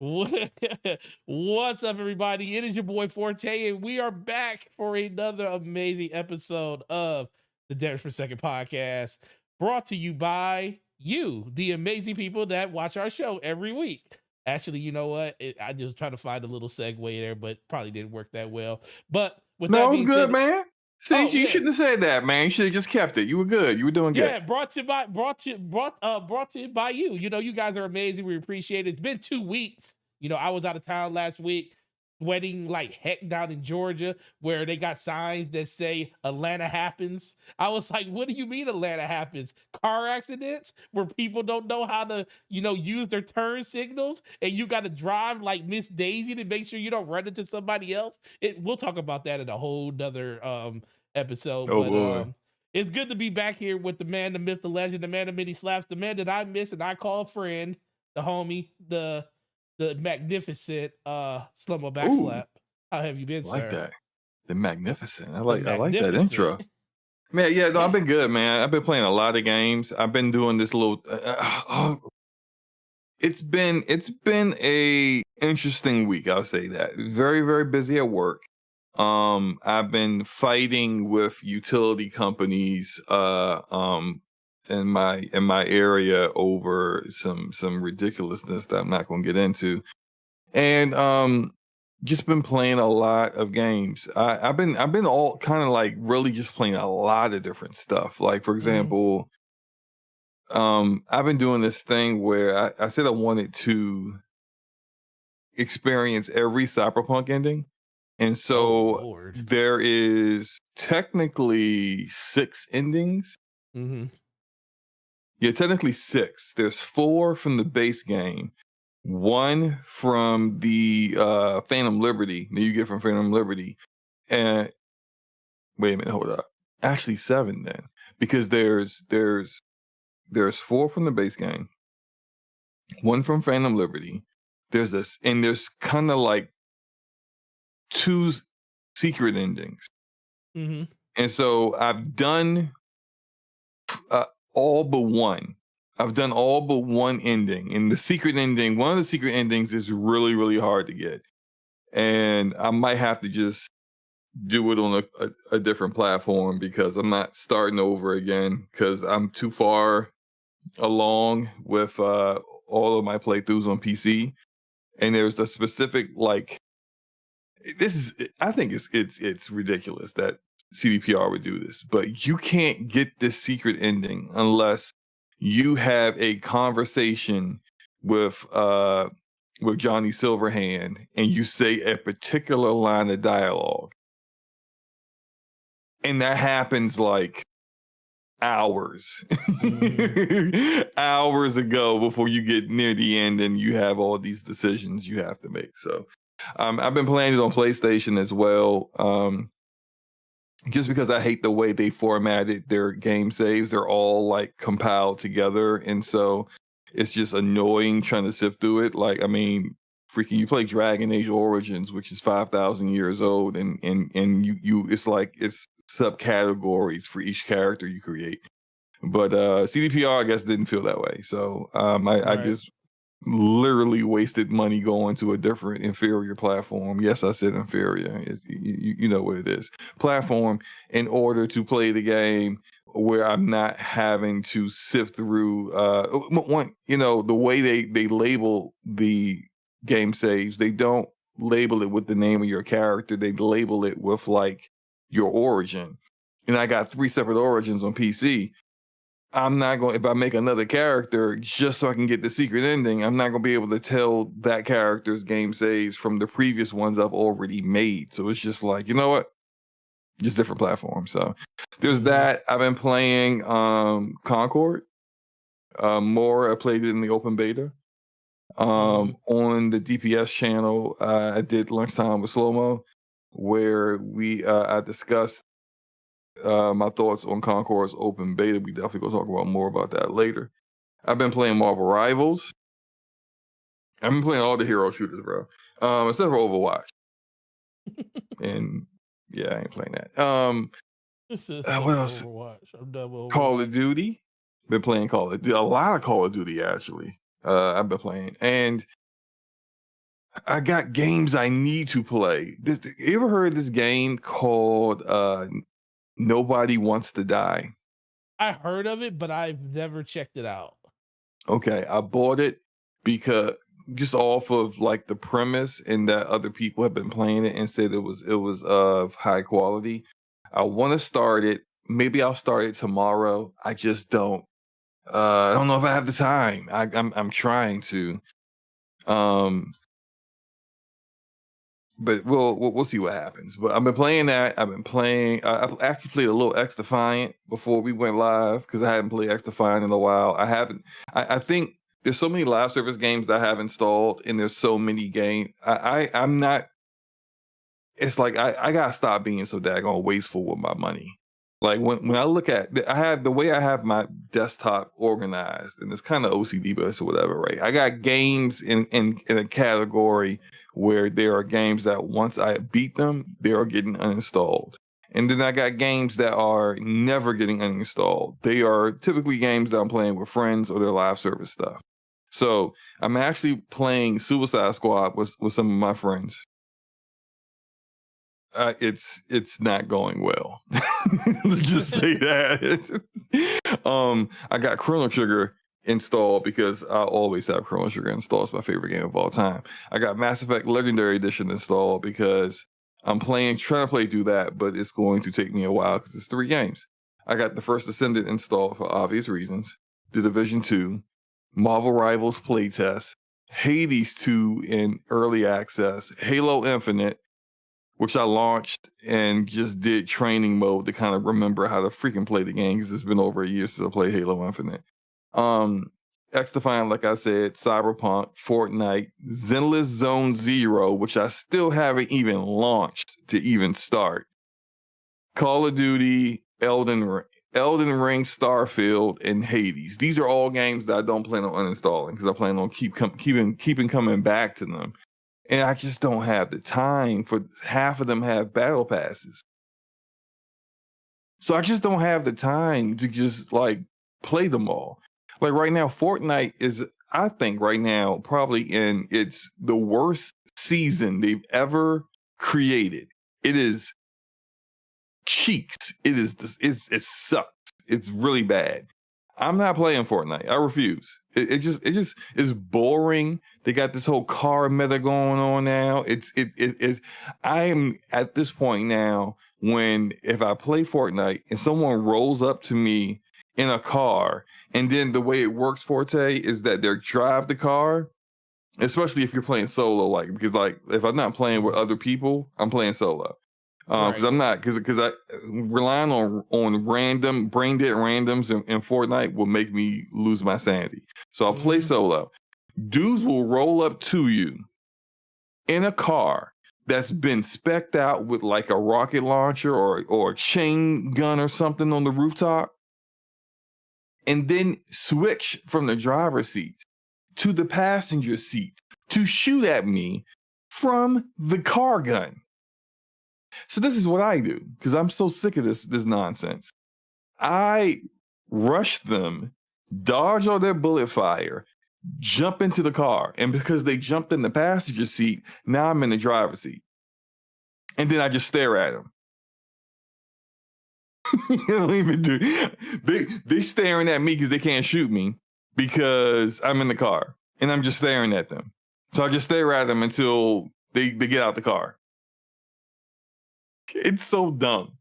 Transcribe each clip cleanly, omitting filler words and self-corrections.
What's up, everybody? It is your boy Forte, and we are back for another amazing episode of the Dash Per Second podcast, brought to you by you, the amazing people that watch our show every week. Actually, you know what? I just tried to find a little segue there, but probably didn't work that well. But with No, that it was being good, said, man. See, oh you yeah, shouldn't have said that, man. You should have just kept it. You were good. You were doing good. yeah, brought to you by you. You know, you guys are amazing. We appreciate it. It's been 2 weeks. You know, I was out of town last week, sweating like heck down in Georgia, where they got signs that say Atlanta happens. I was like, what do you mean Atlanta happens? Car accidents where people don't know how to, use their turn signals, and you got to drive like Miss Daisy to make sure you don't run into somebody else. We'll talk about that in a whole nother episode, Oh but boy. it's good to be back here with the man, the myth, the legend, the man of many slaps, the man that I miss and I call a friend, the homie, the magnificent Slumbo Ooh, Backslap. How have you been, I like sir? that. The magnificent. I The like that intro. magnificent. Man, yeah, no, I've Yeah. been good, man. I've been playing a lot of games. I've been doing this little it's been a interesting week, I'll say that. Very, very busy at work. I've been fighting with utility companies in my area over some ridiculousness that I'm not going to get into. And just been playing a lot of games. I've been all kind of like really just playing a lot of different stuff. Like for Mhm. example, I've been doing this thing where I said I wanted to experience every cyberpunk ending. And Oh so Lord. there is technically six endings. Hmm. Yeah, technically six. There's four from the base game, one from the Phantom Liberty that you get from Phantom Liberty. And wait a minute, hold up. Actually seven then. Because there's four from the base game, one from Phantom Liberty. There's this, and there's kind of like two secret endings. Hmm. And so I've done uh, all but one. I've done all but one ending, and the secret ending. One of the secret endings is really, really hard to get, and I might have to just do it on a different platform because I'm not starting over again because I'm too far along with all of my playthroughs on PC. And there's a specific like this is I think it's ridiculous that CDPR would do this, but you can't get this secret ending unless you have a conversation with Johnny Silverhand and you say a particular line of dialogue. And that happens like hours Hmm. hours ago before you get near the end and you have all these decisions you have to make. So I've been playing it on PlayStation as well. Just because I hate the way they formatted their game saves. They're all like compiled together. And so it's just annoying trying to sift through it. Like, I mean, freaking you play Dragon Age Origins, which is 5,000 years old, and you it's like it's subcategories for each character you create. But CDPR, I guess, didn't feel that way. So I Right. just literally wasted money going to a different inferior platform. Yes, I said inferior. You know what it is. Platform in order to play the game where I'm not having to sift through one, the way they label the game saves, they don't label it with the name of your character. They label it with like your origin. And I got three separate origins on PC. I'm not going if I make another character just so I can get the secret ending, I'm not going to be able to tell that character's game saves from the previous ones I've already made. So it's just like, you know what? Just different platforms. So there's Hmm. that. I've been playing Concord. More I played it in the open beta. Hmm. On the DPS channel, I did lunchtime with Slow-Mo where we I discussed my thoughts on Concords open beta. We definitely gonna talk about more about that later. I've been playing Marvel Rivals. I've been playing all the hero shooters, bro. Except for Overwatch. And yeah, I ain't playing that. This is so What else? Overwatch. I'm done with Call of Overwatch. Duty. Been playing Call of Duty. A lot of Call of Duty actually. I've been playing, and I got games I need to play. You ever heard of this game called Nobody Wants to Die? I heard of it, but I've never checked it out. Okay, I bought it because just off of like the premise and that other people have been playing it and said it was of high quality. I want to start it. Maybe I'll start it tomorrow. I just don't. I don't know if I have the time. I'm trying to. Um, but we'll see what happens. But I've been playing that. I've been playing. I've actually played a little X Defiant before we went live because I hadn't played X Defiant in a while. I haven't. I think there's so many live service games I have installed, and there's so many games. I'm not. It's like I gotta stop being so daggone wasteful with my money. Like when I look at, I have the way I have my desktop organized, and it's kind of OCD based or whatever, right? I got games in a category where there are games that once I beat them, they are getting uninstalled. And then I got games that are never getting uninstalled. They are typically games that I'm playing with friends or their live service stuff. So I'm actually playing Suicide Squad with some of my friends. It's not going well. Let's just say that. I got Chrono Trigger installed because I always have Chrono Trigger installed. It's my favorite game of all time. I got Mass Effect Legendary Edition installed because I'm trying to play through that, but it's going to take me a while because it's 3 games. I got the First Ascendant installed for obvious reasons. The Division 2, Marvel Rivals playtest, Hades 2 in early access, Halo Infinite, which I launched and just did training mode to kind of remember how to freaking play the game because it's been over a year since I played Halo Infinite. X Defiant, like I said, Cyberpunk, Fortnite, Zenless Zone Zero, which I still haven't even launched to even start. Call of Duty, Elden Ring, Starfield, and Hades. These are all games that I don't plan on uninstalling because I plan on keeping coming back to them. And I just don't have the time for half of them have battle passes. So I just don't have the time to just like play them all. Like right now, Fortnite is, I think right now, probably in it's the worst season they've ever created. It is cheeks. It sucks. It's really bad. I'm not playing Fortnite. I refuse. It just is boring. They got this whole car meta going on now. I am at this point now when if I play Fortnite and someone rolls up to me in a car, and then the way it works, Forte, is that they drive the car, especially if you're playing solo, like because like if I'm not playing with other people, I'm playing solo. Because I'm not because I relying on random brain dead randoms in Fortnite will make me lose my sanity. So I'll play solo. Dudes will roll up to you in a car that's been specced out with like a rocket launcher or a chain gun or something on the rooftop, and then switch from the driver's seat to the passenger seat to shoot at me from the car gun. So this is what I do because I'm so sick of this nonsense. I rush them, dodge all their bullet fire, jump into the car, and because they jumped in the passenger seat, now I'm in the driver's seat, and then I just stare at them. You don't even do. They staring at me because they can't shoot me because I'm in the car, and I'm just staring at them. So I just stare at them until they get out the car. It's so dumb.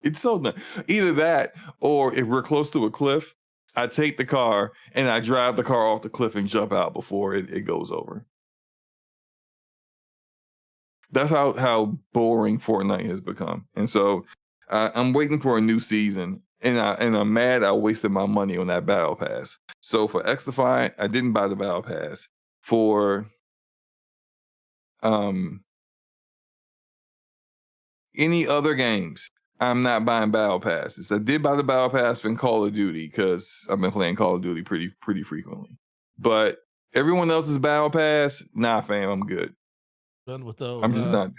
It's so dumb. Either that, or if we're close to a cliff, I take the car and I drive the car off the cliff and jump out before it goes over. That's how boring Fortnite has become. And so I'm waiting for a new season, and I'm mad I wasted my money on that battle pass. So for X Defiant, I didn't buy the battle pass. For any other games, I'm not buying battle passes. I did buy the battle pass for Call of Duty because I've been playing Call of Duty pretty frequently. But everyone else's battle pass, nah, fam, I'm good. Done with those. I'm just not.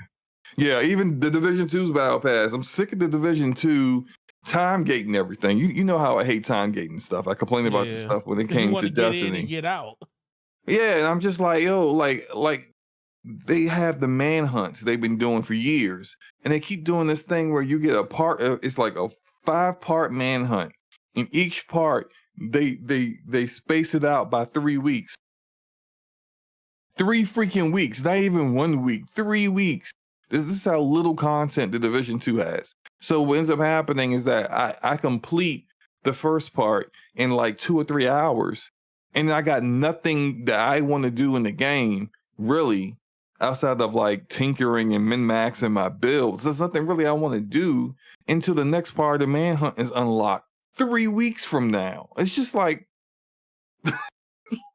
Yeah, even the Division 2's battle pass. I'm sick of the Division 2 time gating everything. You know how I hate time gating stuff. I complained about this stuff when it came to Destiny. Get in and get out. Yeah, and I'm just like, yo, like they have the manhunts they've been doing for years, and they keep doing this thing where you get a part. It's like a 5-part manhunt. In each part, they space it out by 3 weeks. 3 freaking weeks, not even 1 week, 3 weeks. This is how little content the Division 2 has. So what ends up happening is that I complete the first part in like 2 or 3 hours, and I got nothing that I want to do in the game, really, outside of like tinkering and min-maxing my builds. There's nothing really I want to do until the next part of the manhunt is unlocked 3 weeks from now. It's just like,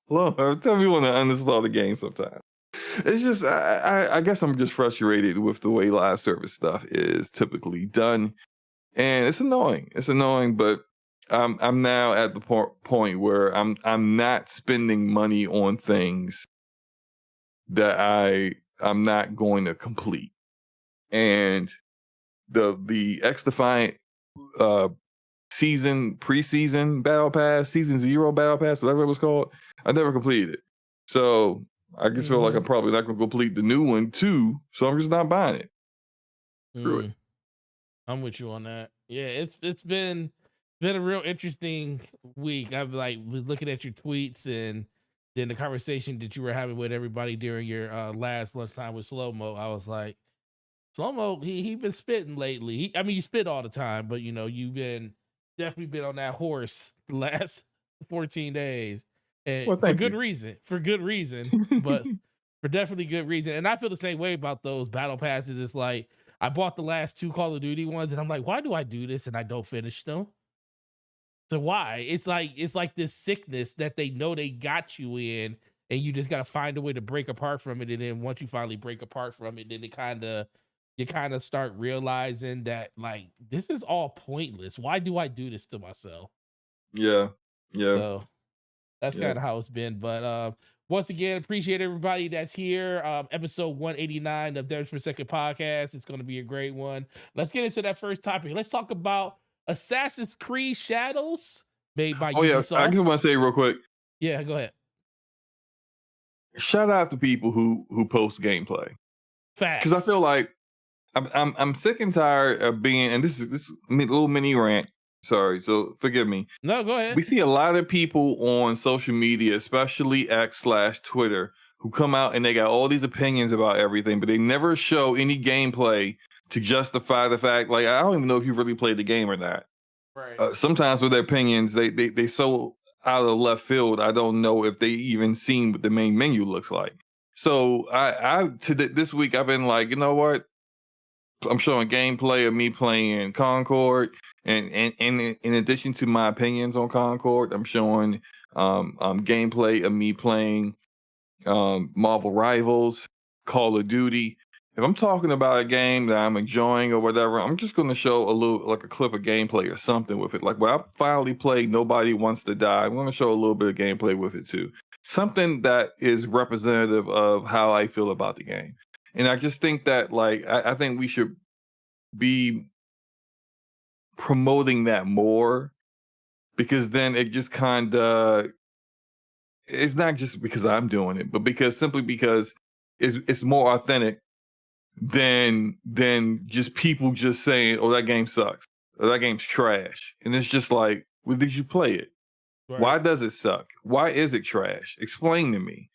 Lord, tell me when to uninstall the game sometime. It's just, I guess I'm just frustrated with the way live service stuff is typically done, and it's annoying. It's annoying, but I'm now at the point where I'm not spending money on things that I'm not going to complete. And the X Defiant preseason battle pass, season 0 battle pass, whatever it was called, I never completed it. So I just feel like I'm probably not going to complete the new one too. So I'm just not buying it. Screw it. I'm with you on that. Yeah, it's been a real interesting week. I've like was looking at your tweets and then the conversation that you were having with everybody during your last lunchtime with Slow Mo. I was like, Slow Mo, he been spitting lately. I mean, you spit all the time, but you know, you've definitely been on that horse the last 14 days. And Well, for thank good you. reason. For good reason. But for definitely good reason. And I feel the same way about those battle passes. It's like I bought the last 2 Call of Duty ones, and I'm like, why do I do this and I don't finish them? So why? It's like this sickness that they know they got you in, and you just gotta find a way to break apart from it. And then once you finally break apart from it, then you kind of start realizing that like this is all pointless. Why do I do this to myself? Yeah. Yeah. So that's Yeah. kind of how it's been. But once again, appreciate everybody that's here. Episode 189 of Devs Per Second podcast. It's going to be a great one. Let's get into that first topic. Let's talk about Assassin's Creed Shadows, made by Oh yeah. I Ubisoft. just want to say real quick, Yeah, go ahead. shout out to people who post gameplay, because I feel Facts. like I'm sick and tired of being, and this is little mini rant. Sorry, so forgive me. No, go ahead. We see a lot of people on social media, especially X/Twitter, who come out and they got all these opinions about everything, but they never show any gameplay to justify the fact. Like, I don't even know if you've really played the game or not. Right. Sometimes with their opinions, they so out of left field. I don't know if they even seen what the main menu looks like. So this week I've been like, you know what? I'm showing gameplay of me playing Concord, and in addition to my opinions on Concord, I'm showing gameplay of me playing Marvel Rivals, Call of Duty. If I'm talking about a game that I'm enjoying or whatever, I'm just going to show a little, like a clip of gameplay or something with it. Like when I finally played Nobody Wants to Die, I'm going to show a little bit of gameplay with it too. Something that is representative of how I feel about the game. And I just think that, like, I think we should be promoting that more, because then it just kind of, it's not just because I'm doing it, but simply because it's more authentic than just people just saying, "Oh, that game sucks," or "That game's trash," and it's just like, well, did you play it? Right. Why does it suck? Why is it trash? Explain to me.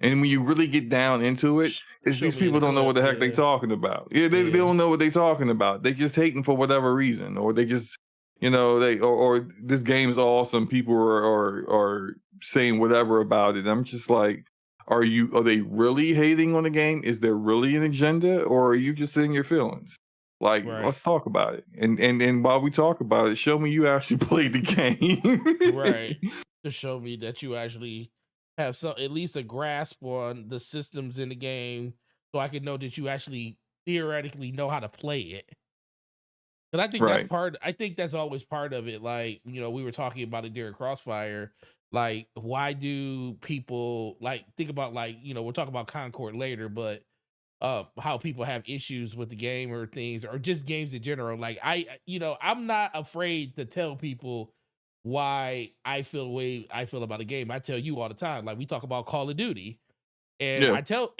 And when you really get down into it, it's Show these me in people the don't know what the clip, heck they yeah. talking about. Yeah, they don't know what they talking about. They just hating for whatever reason, or they just, or this game's awesome. People are saying whatever about it. I'm just like, are they really hating on the game? Is there really an agenda, or are you just in your feelings? Like, Right. let's talk about it. And while we talk about it, show me you actually played the game. Right. To show me that you actually have some at least a grasp on the systems in the game, so I can know that you actually theoretically know how to play it. But I think Right. I think that's always part of it. Like, you know, we were talking about it during Crossfire. Like, why do people like think about, like, you know, we'll talk about Concord later, but how people have issues with the game or things or just games in general. Like, I'm not afraid to tell people why I feel the way I feel about a game. I tell you all the time. Like, we talk about Call of Duty. And Yeah. I tell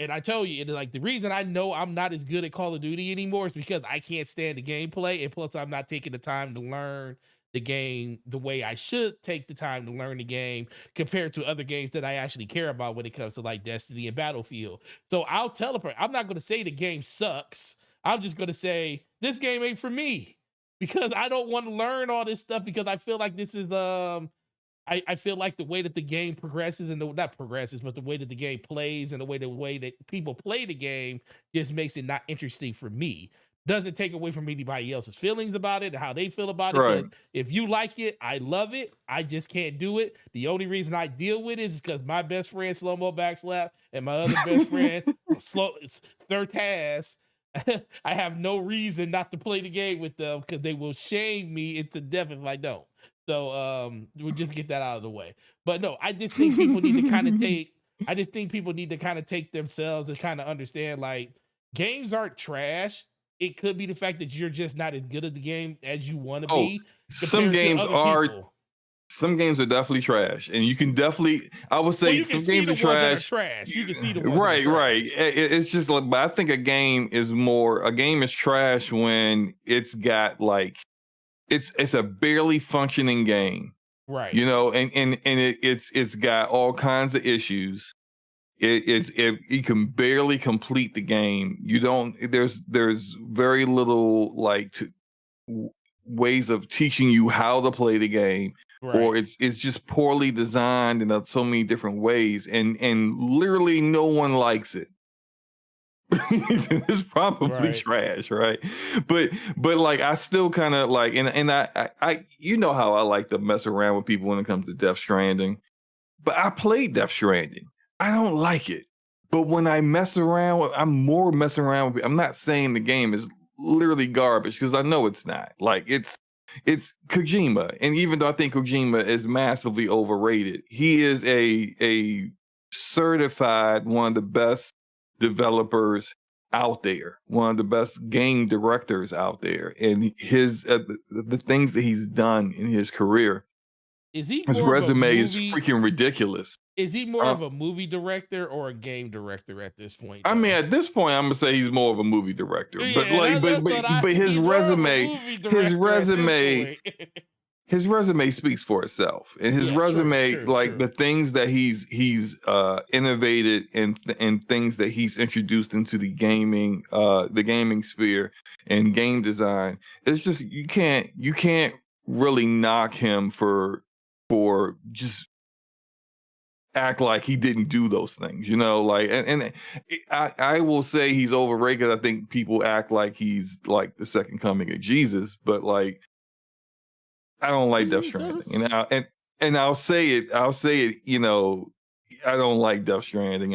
you, and like the reason I know I'm not as good at Call of Duty anymore is because I can't stand the gameplay, and plus I'm not taking the time to learn the game the way I should take the time to learn the game compared to other games that I actually care about when it comes to like Destiny and Battlefield. So I'll tell a person, I'm not going to say the game sucks. I'm just going to say this game ain't for me because I don't want to learn all this stuff because I feel like this is I feel like the way that the game progresses and not progresses, but the way that the game plays and the way that people play the game just makes it not interesting for me. Doesn't take away from anybody else's feelings about it and how they feel about it. Right. Because if you like it, I love it. I just can't do it. The only reason I deal with it is because my best friend slow mo backslap and my other best friend slow third task. I have no reason not to play the game with them because they will shame me into death if I don't. So we'll just get that out of the way. But no, I just think people need to kind of take. I just think people need to kind of take themselves and kind of understand like games aren't trash. It could be the fact that you're just not as good at the game as you want to Oh, be. some compared to games other are people. some games are definitely trash, and you can definitely, I would Well, say, you can some see games the are ones that are trash. trash. You can see the ones that are Right, trash. right. It's just like, but I think a game is trash when it's got like it's a barely functioning game, Right. you know, and it's got all kinds of issues. You can barely complete the game. You don't. There's very little like ways of teaching you how to play the game, or Right. it's just poorly designed in so many different ways, and literally no one likes it. It's probably Right. trash, right? But like I still kind of like, and I you know how I like to mess around with people when it comes to Death Stranding. But I played Death Stranding. I don't like it. But when I mess around, I'm more messing around with. I'm not saying the game is literally garbage because I know it's not. Like it's Kojima, and even though I think Kojima is massively overrated, he is a certified one of the best developers out there, one of the best game directors out there, and his the things that he's done in his career, Is he his more of a resume is movie? freaking ridiculous. Is he more Uh, of a movie director or a game director at this point, I mean, though? at this point, I'm gonna say he's more of a movie director, but Yeah, like, that's what I. but He's more of a movie director at this point. his resume speaks for itself, and his Yeah, true, resume, true, like true. the things that he's innovated and things that he's introduced into the gaming sphere and game design. It's just you can't really knock him for just act like he didn't do those things, you know, like, and I will say he's overrated. I think people act like he's like the second coming of Jesus, but like I don't like Death Stranding, Jesus. and I'll say it, you know, I don't like Death Stranding.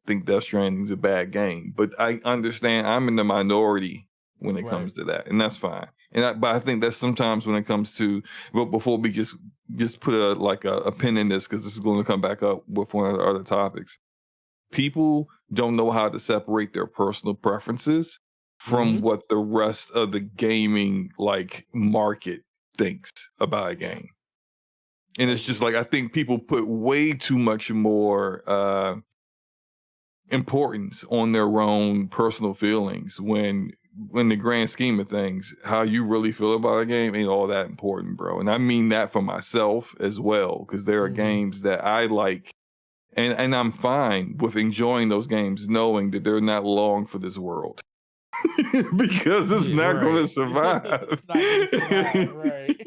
Think Death Stranding is a bad game, but I understand I'm in the minority when it Right. comes to that, and that's fine. But I think that sometimes when it comes to, but before we just put a pin in this because this is going to come back up with one of the other topics. People don't know how to separate their personal preferences from Hmm. what the rest of the gaming like market thinks about a Yeah, game. And I it's just agree. like I think people put way too much more importance on their own personal feelings when the grand scheme of things, how you really feel about a game ain't all that important, bro. And I mean that for myself as well, because there are Hmm. games that I like, and I'm fine with enjoying those games, knowing that they're not long for this world. Because it's Yeah, not going to right. survive. It's not gonna survive. Right.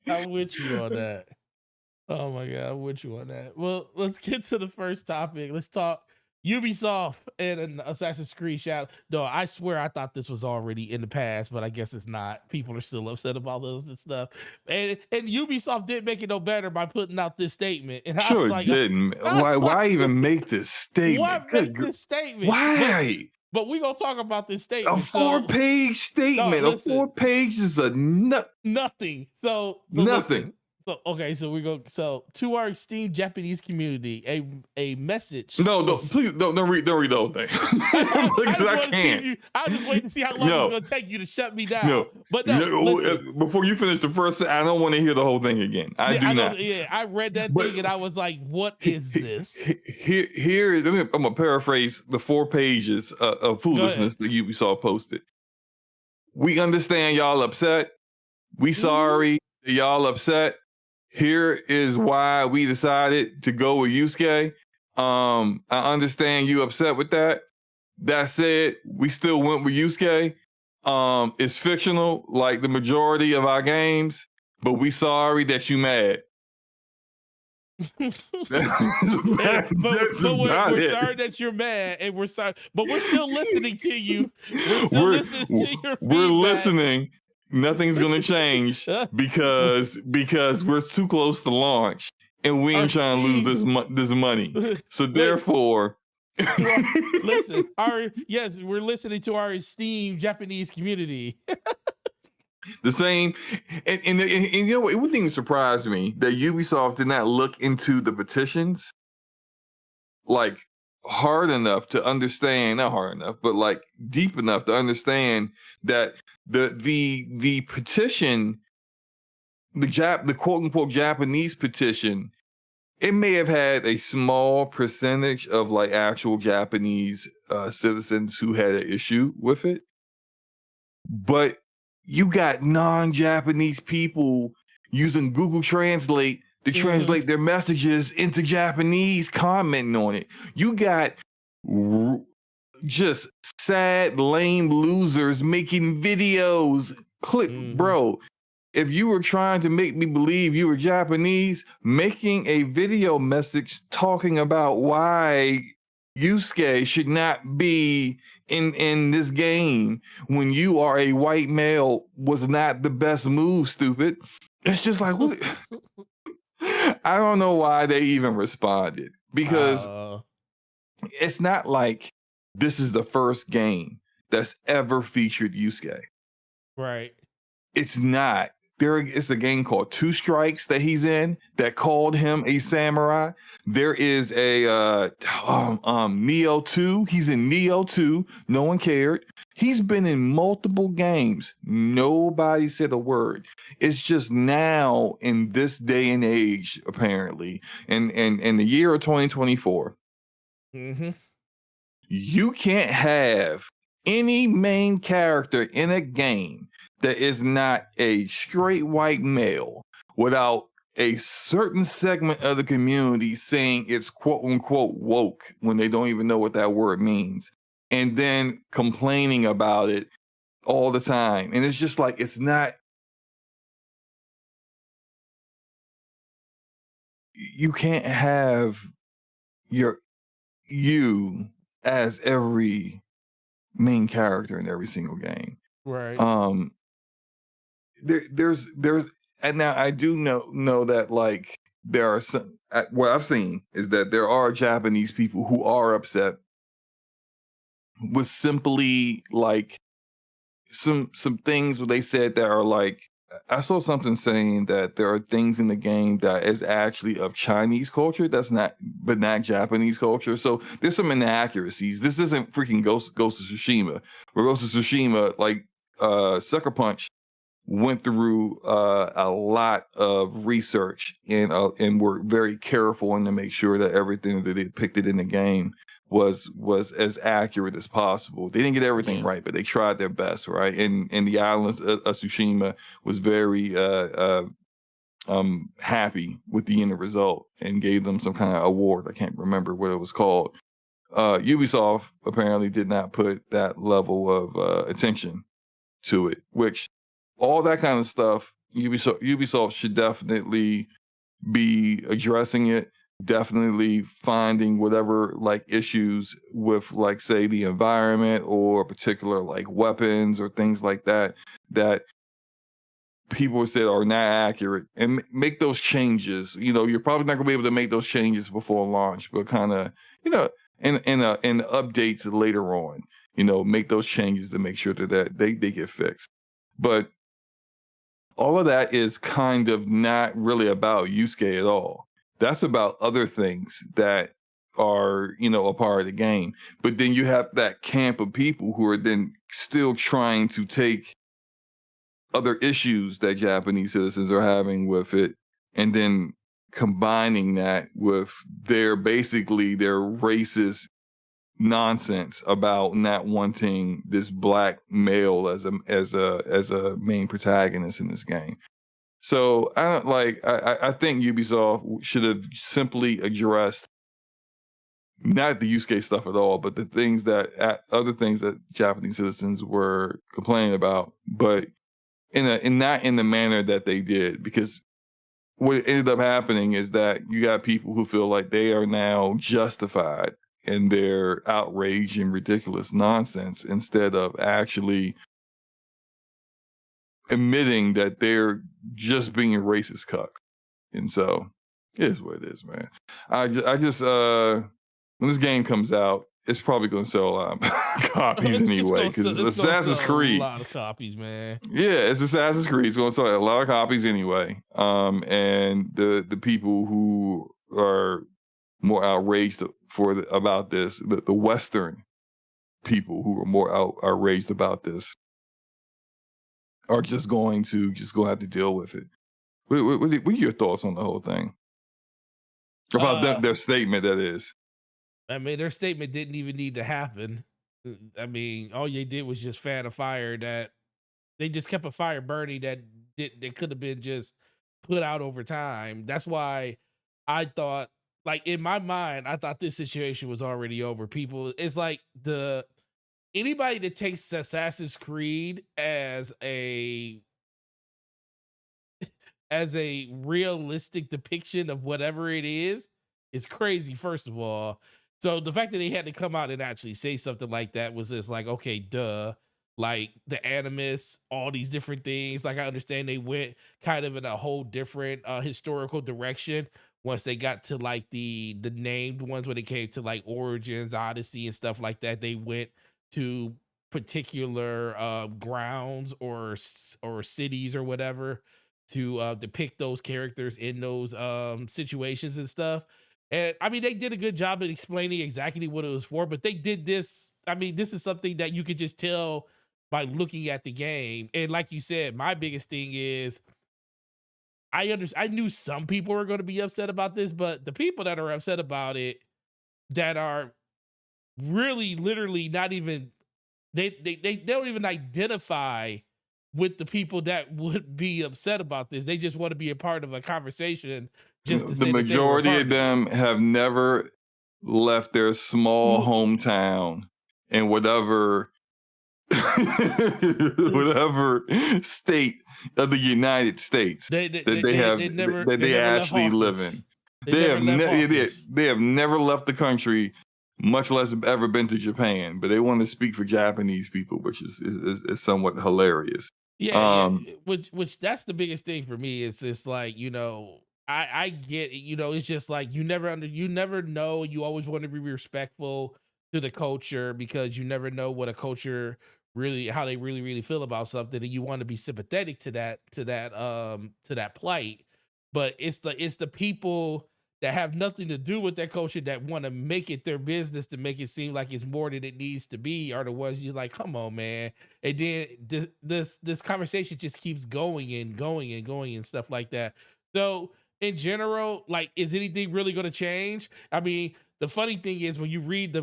I'm with you on that. Oh my god, I'm with you on that. Well, let's get to the first topic. Let's talk Ubisoft and an Assassin's Creed Shadow. No, I swear I thought this was already in the past, but I guess it's not. People are still upset about this stuff. And Ubisoft didn't make it no better by putting out this statement. And I was Sure like, didn't. I was like, Why even make this statement? what make this statement? Why? But we gonna talk about this A statement. So 4-page no, statement. A listen, 4 page is nothing. So nothing. listen. So okay, so we go. So to our esteemed Japanese community, a message. No, please don't read the whole thing. I can't. I just wait to see how long it's going to take you to shut me down. No, but no, listen. Before you finish the first, I don't want to hear the whole thing again. I do not. Yeah, I read that thing and I was like, "What is this?" Here, I'm gonna paraphrase the 4 pages of foolishness that Ubisoft posted. We understand y'all upset. We sorry that y'all upset. Here is why we decided to go with Yusuke. I understand you upset with that. That said, we still went with Yusuke. It's fictional, like the majority of our games, but we sorry that you mad. We're sorry that you're mad, and we're sorry, but we're still listening to you. We're still listening to your feedback. We're listening. Nothing's gonna change because we're too close to launch, and we ain't trying to lose this money. So therefore, listen. We're listening to our esteemed Japanese community. The same, and you know what? It wouldn't even surprise me that Ubisoft did not look into the petitions like hard enough to understand, not hard enough, but like deep enough to understand that the petition, the quote unquote Japanese petition, it may have had a small percentage of like actual Japanese citizens who had an issue with it, but you got non-Japanese people using Google Translate to translate their messages into Japanese, commenting on it. You got just sad, lame losers making videos. Bro, if you were trying to make me believe you were Japanese, making a video message talking about why Yusuke should not be in this game when you are a white male was not the best move, stupid. It's just like, what? I don't know why they even responded, because it's not like this is the first game that's ever featured Yusuke. Right. It's not. It's a game called Two Strikes that he's in that called him a samurai. There is a Neo 2. He's in Neo 2. No one cared. He's been in multiple games. Nobody said a word. It's just now in this day and age, apparently, in the year of 2024, you can't have any main character in a game that is not a straight white male without a certain segment of the community saying it's quote unquote woke when they don't even know what that word means, and then complaining about it all the time. And it's just like, it's not, you can't have you as every main character in every single game. Right. There's and now I do know that like there are some, what I've seen is that there are Japanese people who are upset with simply like some things where they said that are like, I saw something saying that there are things in the game that is actually of Chinese culture that's not Japanese culture. So there's some inaccuracies. This isn't freaking Ghost of Tsushima. Where Ghost of Tsushima, like Sucker Punch went through a lot of research and were very careful to make sure that everything that they depicted in the game was as accurate as possible. They didn't get everything right, but they tried their best, right? And the islands of Tsushima was very happy with the end result and gave them some kind of award. I can't remember what it was called. Ubisoft apparently did not put that level of attention to it, which all that kind of stuff, Ubisoft should definitely be addressing it, definitely finding whatever like issues with like say the environment or particular like weapons or things like that people said are not accurate, and make those changes. You know, you're probably not gonna be able to make those changes before launch, but kind of, you know, in updates later on, you know, make those changes to make sure that they get fixed. But all of that is kind of not really about Yusuke at all. That's about other things that are, a part of the game. But then you have that camp of people who are then still trying to take other issues that Japanese citizens are having with it and then combining that with their racist nonsense about not wanting this black male as a main protagonist in this game. So I think Ubisoft should have simply addressed not the Yusuke stuff at all, but other things that Japanese citizens were complaining about, but not in the manner that they did, because what ended up happening is that you got people who feel like they are now justified in their outrage and ridiculous nonsense instead of actually admitting that they're just being a racist cuck. And so it is what it is, man. I just when this game comes out, it's probably going to sell a lot of copies anyway, because it's Assassin's Creed. A lot of copies, man. Yeah, it's Assassin's Creed. It's going to sell a lot of copies anyway. And the people who are more outraged about this, the Western people who are more outraged about this, are just going to have to deal with it. What are your thoughts on the whole thing? About their statement, that is. I mean, their statement didn't even need to happen. I mean, all they did was just fan a fire that they just kept a fire burning that could have been just put out over time. That's why I thought, like, in my mind, I thought this situation was already over. People, it's like anybody that takes Assassin's Creed as a realistic depiction of whatever it is crazy, first of all. So the fact that they had to come out and actually say something like that was just like, okay, duh. Like the animus, all these different things. Like I understand they went kind of in a whole different historical direction once they got to like the named ones, when it came to like Origins, Odyssey, and stuff like that. They went to particular grounds or cities or whatever to depict those characters in those situations and stuff. And I mean, they did a good job of explaining exactly what it was for, but they did this. I mean, this is something that you could just tell by looking at the game. And like you said, my biggest thing is I knew some people were going to be upset about this, but the people that are upset about it, that are really literally not even, they don't even identify with the people that would be upset about this. They just want to be a part of a conversation. Just to the majority of them have never left their small hometown in whatever state of the United States they actually live in. They have never left the country, much less ever been to Japan, but they want to speak for Japanese people, which is somewhat hilarious. Yeah, which that's the biggest thing for me. It's just like, I get, it's just like you never know. You always want to be respectful to the culture, because you never know what a culture really, how they really feel about something, and you want to be sympathetic to that plight. But it's the people that have nothing to do with that culture that want to make it their business to make it seem like it's more than it needs to be, are the ones you're like, come on, man. And then this conversation just keeps going and going and going and stuff like that. So in general, like, is anything really going to change? I mean, the funny thing is when you read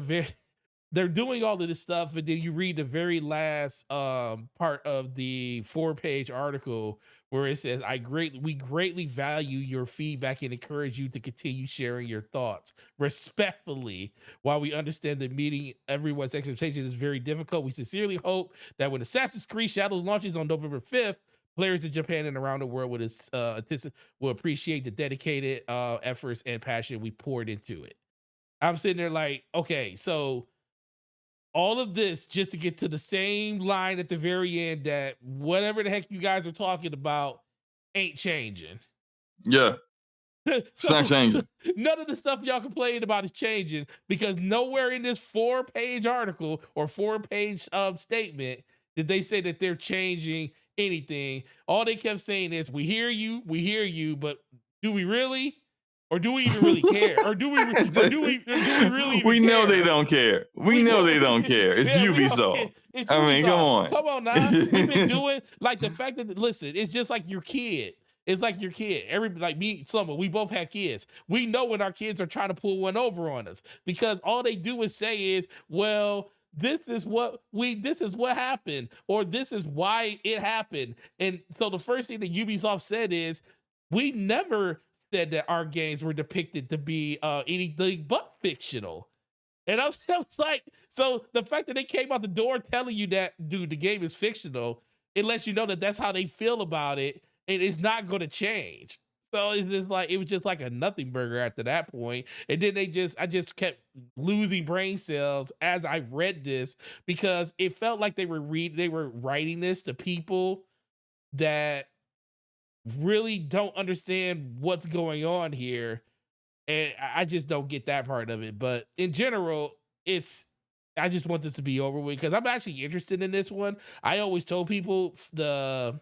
they're doing all of this stuff, and then you read the very last part of the 4-page article where it says, we greatly value your feedback and encourage you to continue sharing your thoughts respectfully. While we understand that meeting everyone's expectations is very difficult, we sincerely hope that when Assassin's Creed Shadows launches on November 5th, players in Japan and around the world will appreciate the dedicated efforts and passion we poured into it. I'm sitting there like, okay, so all of this just to get to the same line at the very end, that whatever the heck you guys are talking about ain't changing. Yeah. It's not changing. None of the stuff y'all complained about is changing, because nowhere in this 4-page article or 4-page statement did they say that they're changing anything. All they kept saying is, we hear you, but do we really? Or do we even really care? Or do we really even We know they care? don't care. We know they don't care. It's Yeah, we don't care. Ubisoft. It's I mean, come Ubisoft. on. Come on now. We've been doing like the fact that listen, it's just like your kid. It's like your kid. Every like me, Summer, we both have kids. We know when our kids are trying to pull one over on us because all they do is say is, well, this is what happened, or this is why it happened. And so the first thing that Ubisoft said is, we never said that our games were depicted to be anything but fictional. And I was like, so the fact that they came out the door telling you that, dude, the game is fictional, it lets you know that that's how they feel about it, and it's not going to change. So it's just like, it was just like a nothing burger after that point. And then I just kept losing brain cells as I read this because it felt like they were writing this to people that really don't understand what's going on here, and I just don't get that part of it. But in general, I just want this to be over with because I'm actually interested in this one. I always told people the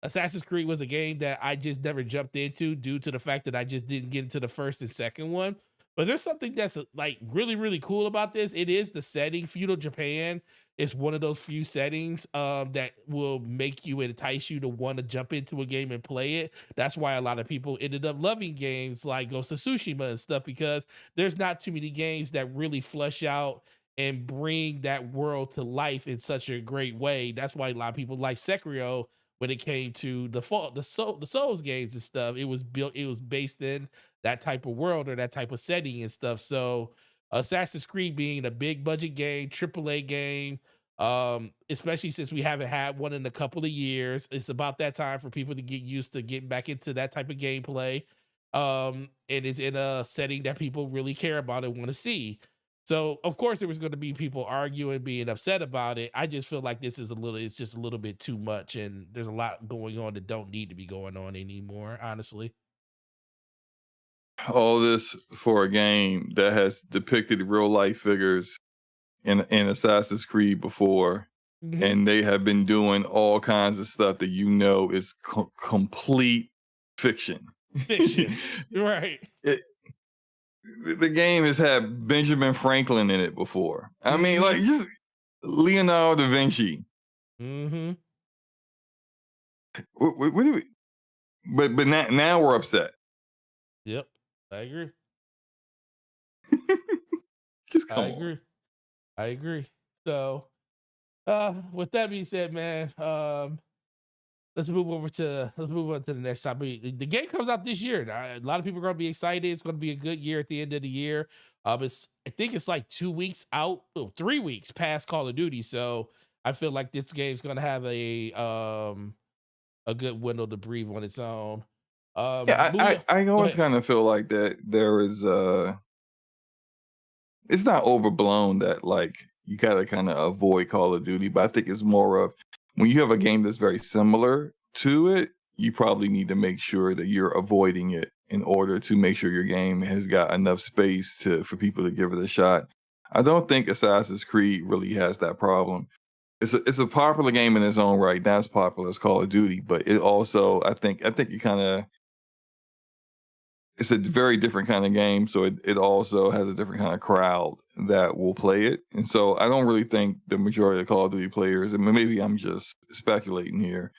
Assassin's Creed was a game that I just never jumped into due to the fact that I just didn't get into the first and second one. But there's something that's like really, really cool about this. It is the setting. Feudal Japan is one of those few settings that will make you entice you to want to jump into a game and play it. That's why a lot of people ended up loving games like Ghost of Tsushima and stuff, because there's not too many games that really flesh out and bring that world to life in such a great way. That's why a lot of people like Sekiro when it came to the Souls games and stuff. It was based in that type of world or that type of setting and stuff. So Assassin's Creed being a big budget game, AAA game, especially since we haven't had one in a couple of years, it's about that time for people to get used to getting back into that type of gameplay. And it's in a setting that people really care about and want to see. So of course there was going to be people arguing, being upset about it. I just feel like it's just a little bit too much, and there's a lot going on that don't need to be going on anymore, honestly. All this for a game that has depicted real life figures in Assassin's Creed before, Hmm. and they have been doing all kinds of stuff that is complete fiction. Fiction, right? It, the game has had Benjamin Franklin in it before. I mean, like Hmm. just Leonardo da Vinci. Hmm. What do we? But now we're upset. Yep, I agree. Just I come on. agree. I agree. So, with that being said, man, let's move on to the next topic. The game comes out this year. A lot of people are going to be excited. It's going to be a good year at the end of the year. I think it's like 2 weeks out, 3 weeks past Call of Duty. So I feel like this game's going to have a good window to breathe on its own. Yeah, Moving on. I Go always ahead. kind of feel like that there is it's not overblown that like you gotta kind of avoid Call of Duty, but I think it's more of when you have a game that's very similar to it, you probably need to make sure that you're avoiding it in order to make sure your game has got enough space for people to give it a shot. I don't think Assassin's Creed really has that problem. It's a popular game in its own right. That's popular as Call of Duty, but it also I think it kind of it's a very different kind of game, so it also has a different kind of crowd that will play it. And so I don't really think the majority of Call of Duty players, and maybe I'm just speculating here,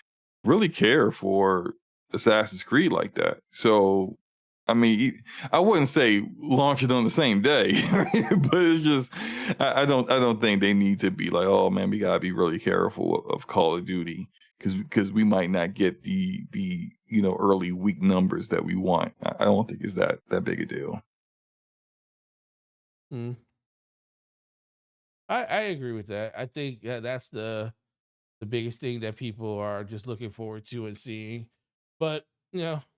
really care for Assassin's Creed like that. So I mean, I wouldn't say launch it on the same day, but it's just I don't think they need to be like, oh man, we gotta be really careful of Call of Duty because we might not get the early week numbers that we want. I don't think it's that big a deal. Mm. I agree with that. I think that's the biggest thing that people are just looking forward to and seeing. But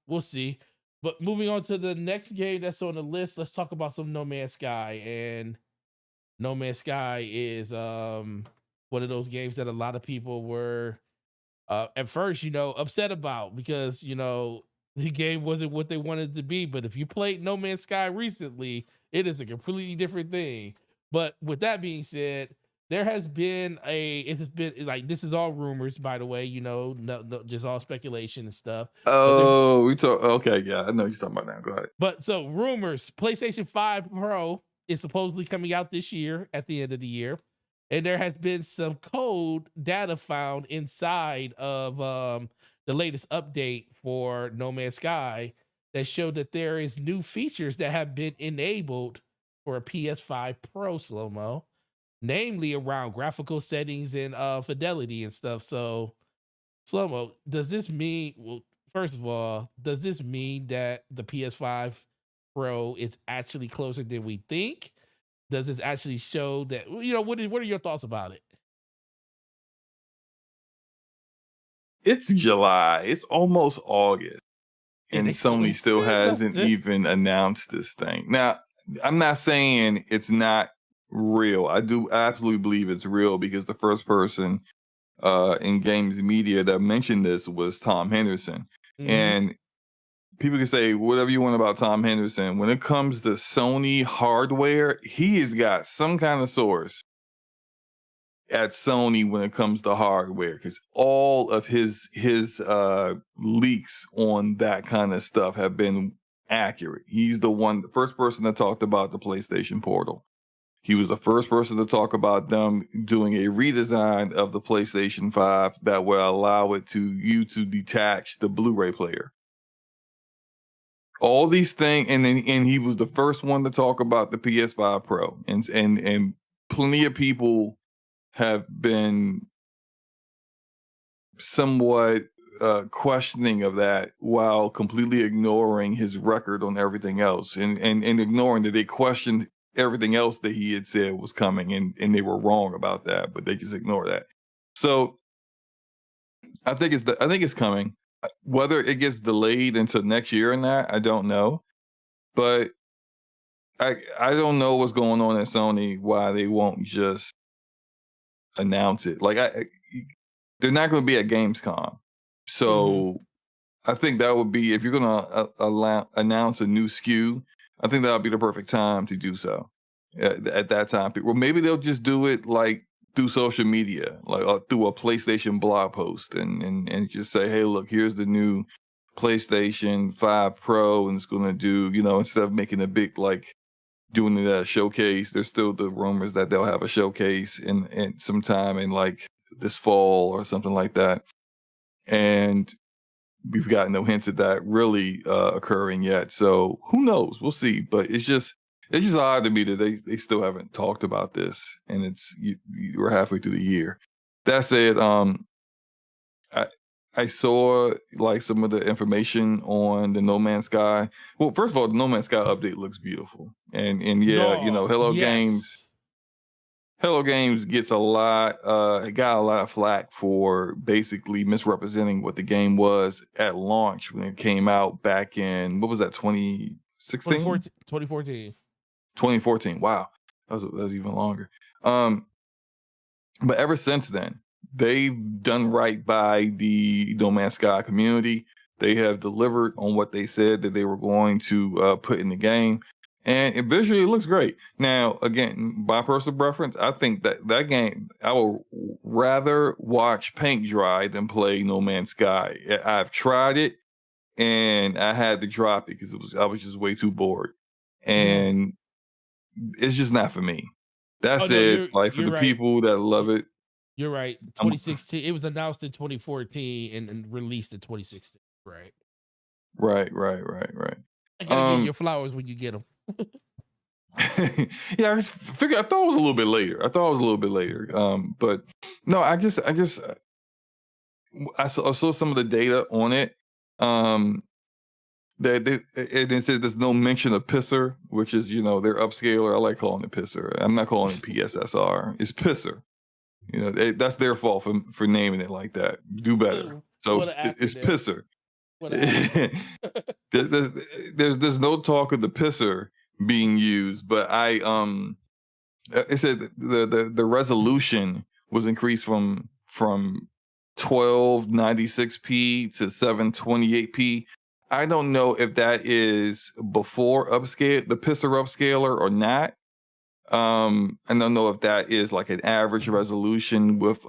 we'll see. But moving on to the next game that's on the list, let's talk about some No Man's Sky. And No Man's Sky is one of those games that a lot of people were at first, upset about because the game wasn't what they wanted it to be. But if you played No Man's Sky recently, it is a completely different thing. But with that being said, there has been it has been like, this is all rumors, by the way, no, just all speculation and stuff. But there's Oh, we talk. Okay, yeah, I know what you're talking about now. Go ahead. but so rumors, PlayStation 5 Pro is supposedly coming out this year at the end of the year. And there has been some code data found inside of the latest update for No Man's Sky that showed that there is new features that have been enabled for a PS5 Pro slow-mo, namely around graphical settings and fidelity and stuff. So slow-mo, does this mean, well, first of all, does this mean that the PS5 Pro is actually closer than we think? Does this actually show that, what are your thoughts about it? It's July. It's almost August, And and they still Sony ain't still said hasn't nothing. even announced this thing. Now, I'm not saying it's not real. I do absolutely believe it's real because the first person in games media that mentioned this was Tom Henderson. Mhm. And people can say whatever you want about Tom Henderson. When it comes to Sony hardware, he has got some kind of source at Sony when it comes to hardware, because all of his leaks on that kind of stuff have been accurate. He's the first person that talked about the PlayStation Portal. He was the first person to talk about them doing a redesign of the PlayStation 5 that will allow it to detach the Blu-ray player. All these things, and he was the first one to talk about the PS5 Pro, and plenty of people have been somewhat questioning of that while completely ignoring his record on everything else, and ignoring that they questioned everything else that he had said was coming, and they were wrong about that, but they just ignore that. So I think it's coming. Whether it gets delayed until next year or not, I don't know. But I don't know what's going on at Sony, why they won't just announce it. Like they're not going to be at Gamescom, Mhm. so I think that would be, if you're going to announce a new SKU, I think that would be the perfect time to do so. At that time, well, maybe they'll just do it like through social media, like through a PlayStation blog post, and just say, "Hey, look, here's the new PlayStation 5 Pro, and it's going to do," instead of making a big like doing the showcase. There's still the rumors that they'll have a showcase in sometime in like this fall or something like that, and we've got no hints of that really occurring yet. So who knows? We'll see. But it's just odd to me that they still haven't talked about this, and we're halfway through the year. That said, I I saw like some of the information on the No Man's Sky. Well, first of all, the No Man's Sky update looks beautiful, and yeah, No, yes. Hello Games gets a lot, got a lot of flack for basically misrepresenting what the game was at launch when it came out back in, what was that, 2016? 2014, 2014. 2014. Wow. That was even longer. Um, but ever since then, they've done right by the No Man's Sky community. They have delivered on what they said that they were going to put in the game, and visually it looks great. Now, again, by personal preference, I think that game, I will rather watch paint dry than play No Man's Sky. I've tried it, and I had to drop it because I was just way too bored, Mhm. and it's just not for me. That Oh no, said, like for you're the right. people that love You- it, You're right. I'm 2016. It was announced in 2014 and released in 2016. Right. right, right, right, right. I gotta give you Um, your flowers when you get them. yeah, I thought it was a little bit later. I thought it was a little bit later. But no, I saw some of the data on it. Um, and it says there's no mention of Pisser, which is their upscaler. I like calling it Pisser. I'm not calling it PSSR. It's Pisser. That's their fault for naming it like that. Do better. So What an it's acronym. Pisser. What an acronym. There's no talk of the Pisser being used, but it said that the resolution was increased from 1296p to 728p. I don't know if that is before the Pisser upscaler or not. I don't know if that is like an average resolution with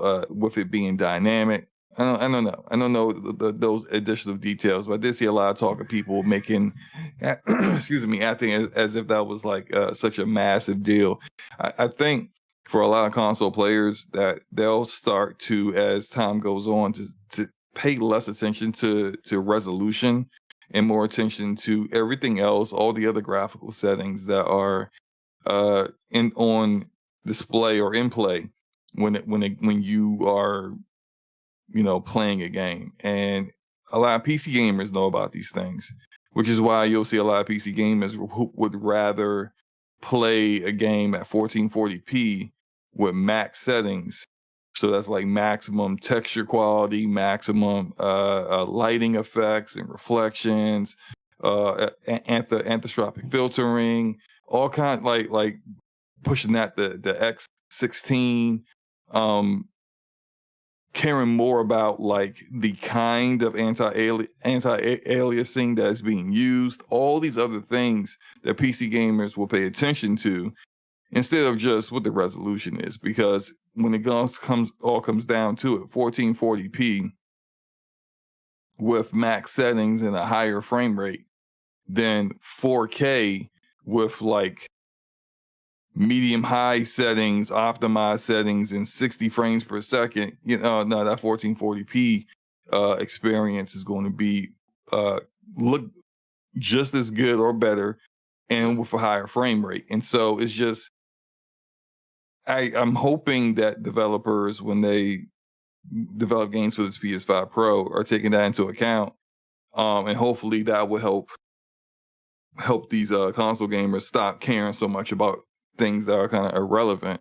it being dynamic. I don't know. I don't know those additional details, but I did see a lot of talk of people making, excuse me, acting as if that was like such a massive deal. I think for a lot of console players that they'll start to, as time goes on, to pay less attention to resolution and more attention to everything else, all the other graphical settings that are in on display or in play when you are, you know, playing a game. And a lot of PC gamers know about these things, which is why you'll see a lot of PC gamers who would rather play a game at 1440p with max settings. So that's like maximum texture quality, maximum lighting effects and reflections, anthropic filtering, all kind like pushing that the X16, caring more about like the kind of anti-aliasing that's being used, all these other things that PC gamers will pay attention to instead of just what the resolution is. Because when it comes down to it, 1440p with max settings and a higher frame rate than 4K with like medium high settings, optimized settings, and 60 frames per second, you know, no, that 1440p experience is going to be look just as good or better, and with a higher frame rate. And so it's just, I'm hoping that developers, when they develop games for this PS5 Pro, are taking that into account, and hopefully that will help these console gamers stop caring so much about things that are kind of irrelevant,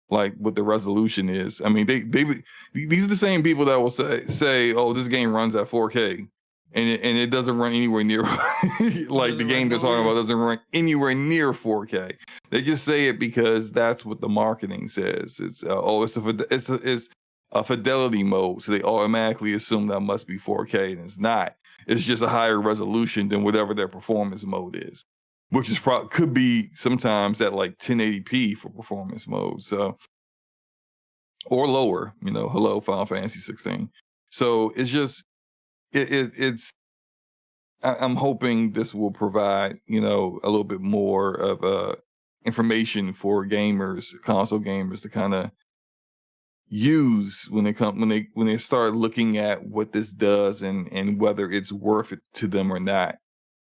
like what the resolution is. I mean, these are the same people that will say, oh, this game runs at 4K, and it doesn't run anywhere near like the game they're talking about doesn't run anywhere near 4K. They just say it because that's what the marketing says. It's it's a fidelity mode, so they automatically assume that must be 4K, and it's not. It's just a higher resolution than whatever their performance mode is, which is could be sometimes at like 1080p for performance mode, so, or lower. You know, hello Final Fantasy 16. So it's just it's. I'm hoping this will provide, you know, a little bit more of information for gamers, console gamers, to kind of use when they start looking at what this does and whether it's worth it to them or not.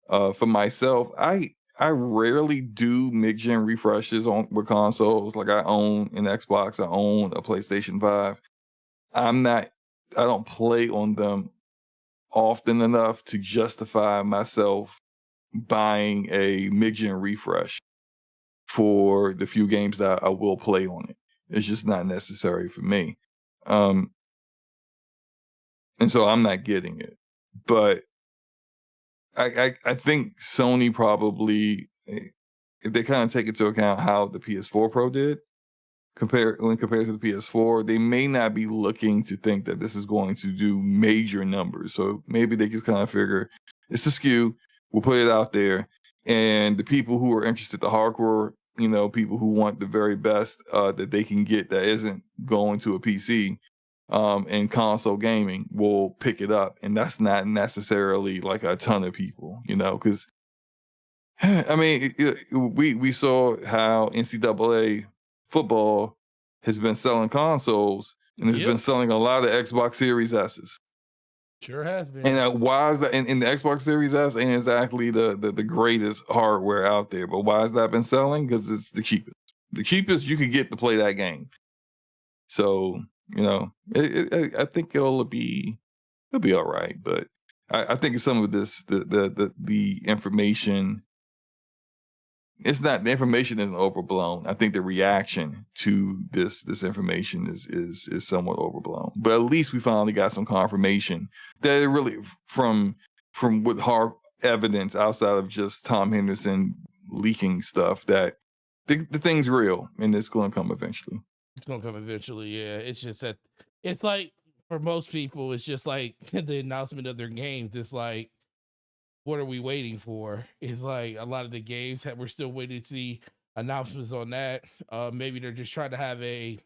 For myself, I rarely do mid-gen refreshes on with consoles. Like, I own an Xbox, I own a PlayStation 5. I don't play on them often enough to justify myself buying a mid-gen refresh for the few games that I will play on it. It's just not necessary for me. Um, and so I'm not getting it. But I think Sony probably, if they kind of take into account how the PS4 Pro did, compared to the PS4, they may not be looking to think that this is going to do major numbers. So maybe they just kind of figure it's a SKU, we'll put it out there, and the people who are interested, the hardcore, you know, people who want the very best that they can get that isn't going to a PC and console gaming, will pick it up. And that's not necessarily like a ton of people, you know, because I mean, we saw how NCAA football has been selling consoles and has been selling a lot of Xbox Series S's. Sure has been. And why is that? And the Xbox Series S ain't exactly the greatest hardware out there, but why has that been selling? Because it's the cheapest. The cheapest you could get to play that game. So, you know, I think it'll be all right. But I think some of this the information, it's not, the information isn't overblown. I think the reaction to this information is somewhat overblown. But at least we finally got some confirmation that it really, from with hard evidence outside of just Tom Henderson leaking stuff, that the thing's real and it's going to come eventually. It's gonna come eventually. Yeah, it's just that it's like, for most people, it's just like the announcement of their games. It's like, what are we waiting for? It's like a lot of the games that we're still waiting to see announcements on that. Maybe they're just trying to have a.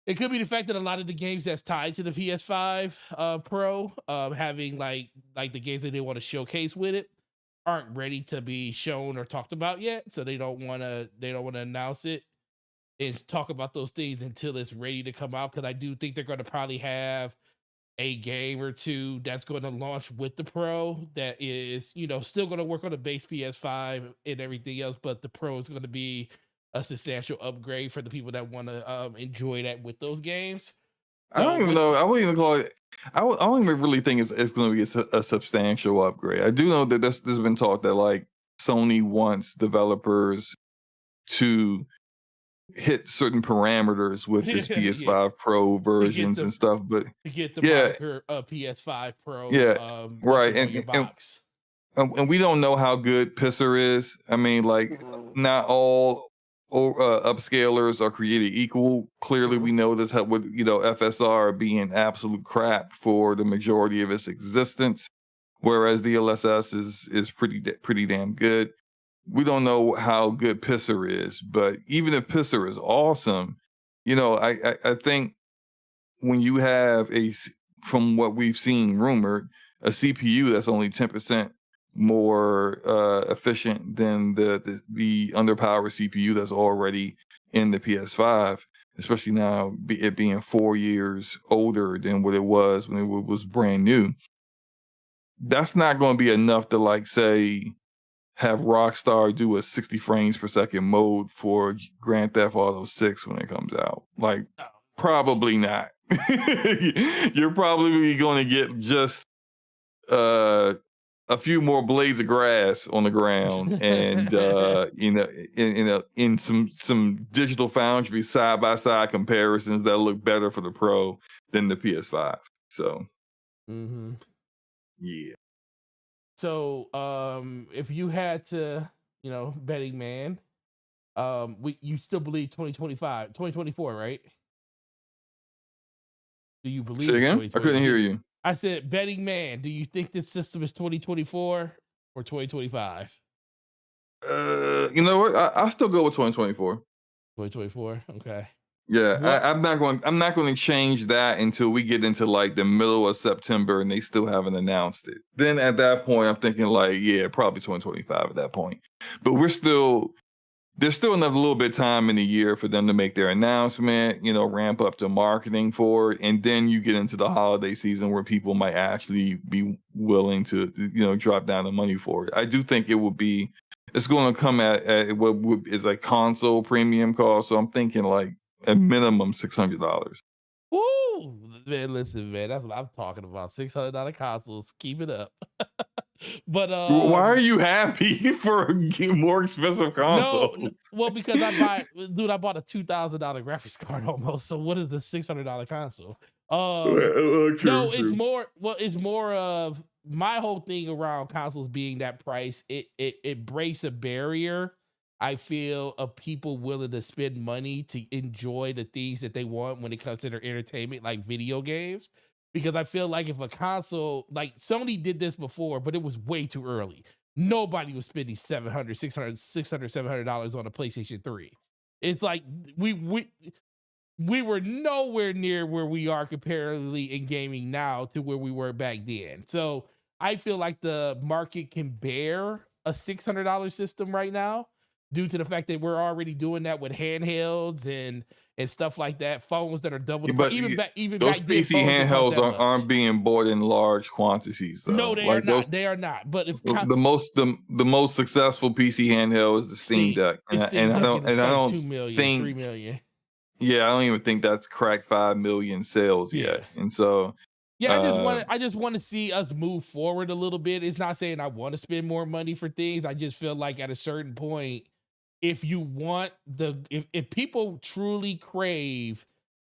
It could be the fact that a lot of the games that's tied to the PS5 Pro, having like the games that they want to showcase with it, aren't ready to be shown or talked about yet. So they don't want to announce it and talk about those things until it's ready to come out. Because I do think they're going to probably have a game or two that's going to launch with the Pro that is, still going to work on the base PS5 and everything else, but the Pro is going to be a substantial upgrade for the people that want to enjoy that with those games. I don't even know. I wouldn't even call it. I don't even really think it's going to be a substantial upgrade. I do know that there's been talk that like Sony wants developers to hit certain parameters with this PS5 Pro versions and stuff, but to get the moniker PS5 Pro, right, on your box. And we don't know how good Pisser is. I mean, like, not all upscalers are created equal. Clearly, we know this with FSR being absolute crap for the majority of its existence, whereas the LSS is pretty damn good. We don't know how good Pisser is, but even if Pisser is awesome, I think when you have from what we've seen rumored, a CPU that's only 10% more efficient than the underpowered CPU that's already in the PS5, especially now it being 4 years older than what it was when it was brand new. That's not going to be enough to like say have Rockstar do a 60 frames per second mode for Grand Theft Auto 6 when it comes out. Like, probably not. You're probably going to get just a few more blades of grass on the ground and in some Digital Foundry side by side comparisons that look better for the Pro than the PS5. So yeah. So if you had to, betting man, you still believe 2024, right? Do you believe? Say again? I couldn't hear you. I said, betting man, do you think this system is 2024 or 2025? You know what? I'll still go with 2024. 2024. Okay. Yeah, I'm not going to change that until we get into like the middle of September and they still haven't announced it. Then at that point, I'm thinking like, yeah, probably 2025 at that point. But there's still enough little bit of time in the year for them to make their announcement, ramp up to marketing for it, and then you get into the holiday season where people might actually be willing to, drop down the money for it. I do think it's going to come at what is a console premium cost. So I'm thinking like a minimum $600. Woo! Man, listen, man, that's what I'm talking about. $600 consoles. Keep it up. But why are you happy for a more expensive console? No, well, because I bought a $2,000 graphics card almost. So what is a $600 console? No, it's more of my whole thing around consoles being that price. It breaks a barrier, I feel, of people willing to spend money to enjoy the things that they want when it comes to their entertainment, like video games. Because I feel like if a console, like Sony did this before, but it was way too early. Nobody was spending $700, $600, $700 on a PlayStation 3. It's like we were nowhere near where we are comparatively in gaming now to where we were back then. So I feel like the market can bear a $600 system right now due to the fact that we're already doing that with handhelds and stuff like that, phones that are double. But even those back PC then, handhelds aren't being bought in large quantities, though. No, they are not. They are not. But if the most successful PC handheld is the Steam Deck, and I don't 2 million, think 3 million. Yeah, I don't even think that's cracked 5 million sales yet, and so. Yeah, I just want to see us move forward a little bit. It's not saying I want to spend more money for things. I just feel like at a certain point, if you want if people truly crave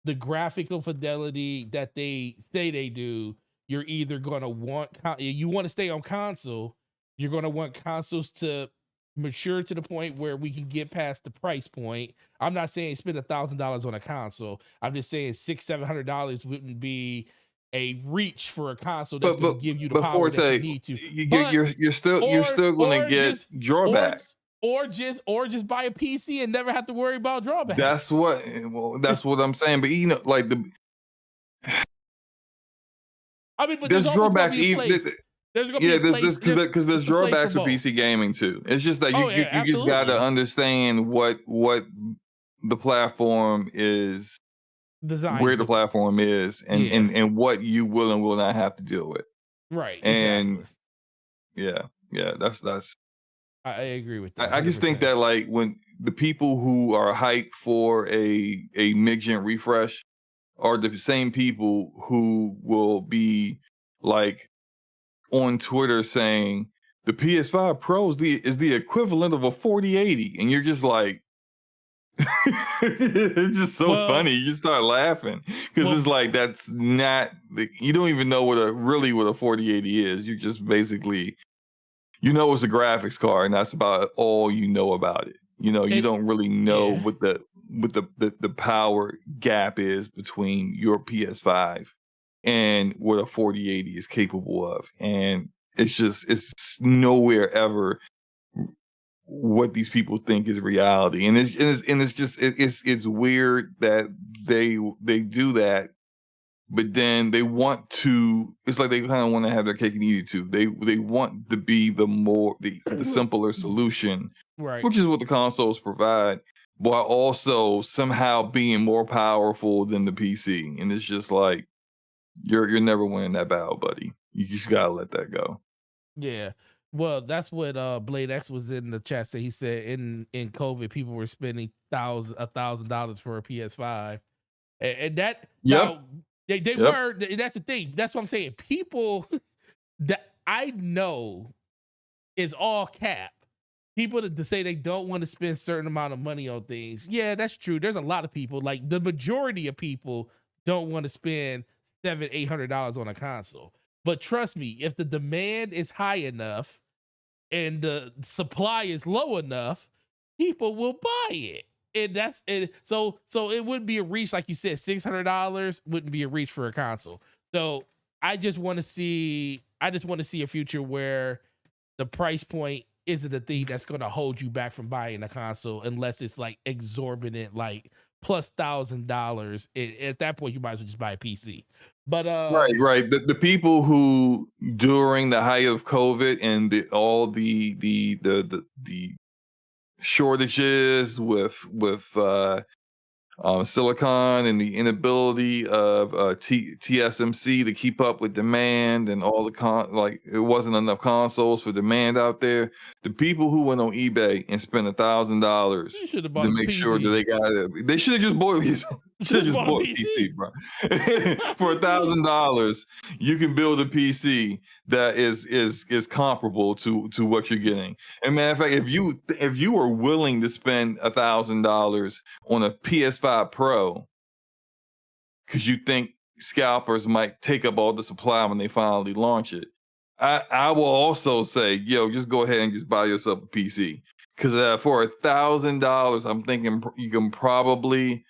the graphical fidelity that they say they do, you're either going to want to stay on console. You're going to want consoles to mature to the point where we can get past the price point. I'm not saying spend $1,000 on a console. I'm just saying $600-700 wouldn't be a reach for a console that's going to give you the power that you need to. You're still going to get drawbacks. or just buy a PC and never have to worry about drawbacks. That's what I'm saying. But like I mean, but there's there's always going to drawbacks. be a Even place. There's going to be yeah, a place. there's It's a place for drawbacks for both. PC gaming too. It's just that Oh yeah, you just got to absolutely. understand what the platform is, Designed where the to, platform is, yeah, and what you will and will not have to deal with. right, And exactly. yeah, that's. I agree with that I just think 100%. that like when the people who are hyped for a mid-gen refresh are the same people who will be like on Twitter saying the PS5 Pro is the equivalent of a 4080, and you're just like, it's just so funny. Well, You just start laughing because well, it's like that's not you don't even know what a 4080 is. You just basically it's a graphics card, and that's about all you know about it. You it, don't really know yeah, what the power gap is between your PS5 and what a 4080 is capable of. And it's nowhere ever what these people think is reality. And it's weird that they do that, but then they want to, it's like they kind of want to have their cake and eat it too. They want to be the simpler solution, right. which is what the consoles provide, while also somehow being more powerful than the PC. And it's just like you're never winning that battle, buddy. You just gotta let that go. Yeah. Well, that's what Blade X was in the chat. He said in COVID, people were spending $1,000 for a PS5, and that Yep. now they Yep. were. That's the thing. That's what I'm saying. People that I know is all cap. People to say they don't want to spend certain amount of money on things. Yeah, that's true. There's a lot of people. Like the majority of people don't want to spend $700-800 on a console. But trust me, if the demand is high enough and the supply is low enough, people will buy it. And that's it. So it wouldn't be a reach, like you said, $600 wouldn't be a reach for a console. So I just want to see a future where the price point isn't the thing that's going to hold you back from buying a console unless it's like exorbitant, like plus $1,000. At that point, you might as well just buy a PC. But Right. The people who during the height of COVID and all the shortages with silicon and the inability of TSMC to keep up with demand and all like it wasn't enough consoles for demand out there. The people who went on eBay and spent $1,000 you should have to bought a make sure that PC. they got it, they should have just bought these. Should Should have have just bought a bought a PC. PC, bro. For $1,000, you can build a PC that is comparable to what you're getting. And matter of fact, if you were willing to spend $1,000 on a PS5 Pro because you think scalpers might take up all the supply when they finally launch it, I will also say, yo, just go ahead and just buy yourself a PC because for $1,000, I'm thinking you can probably.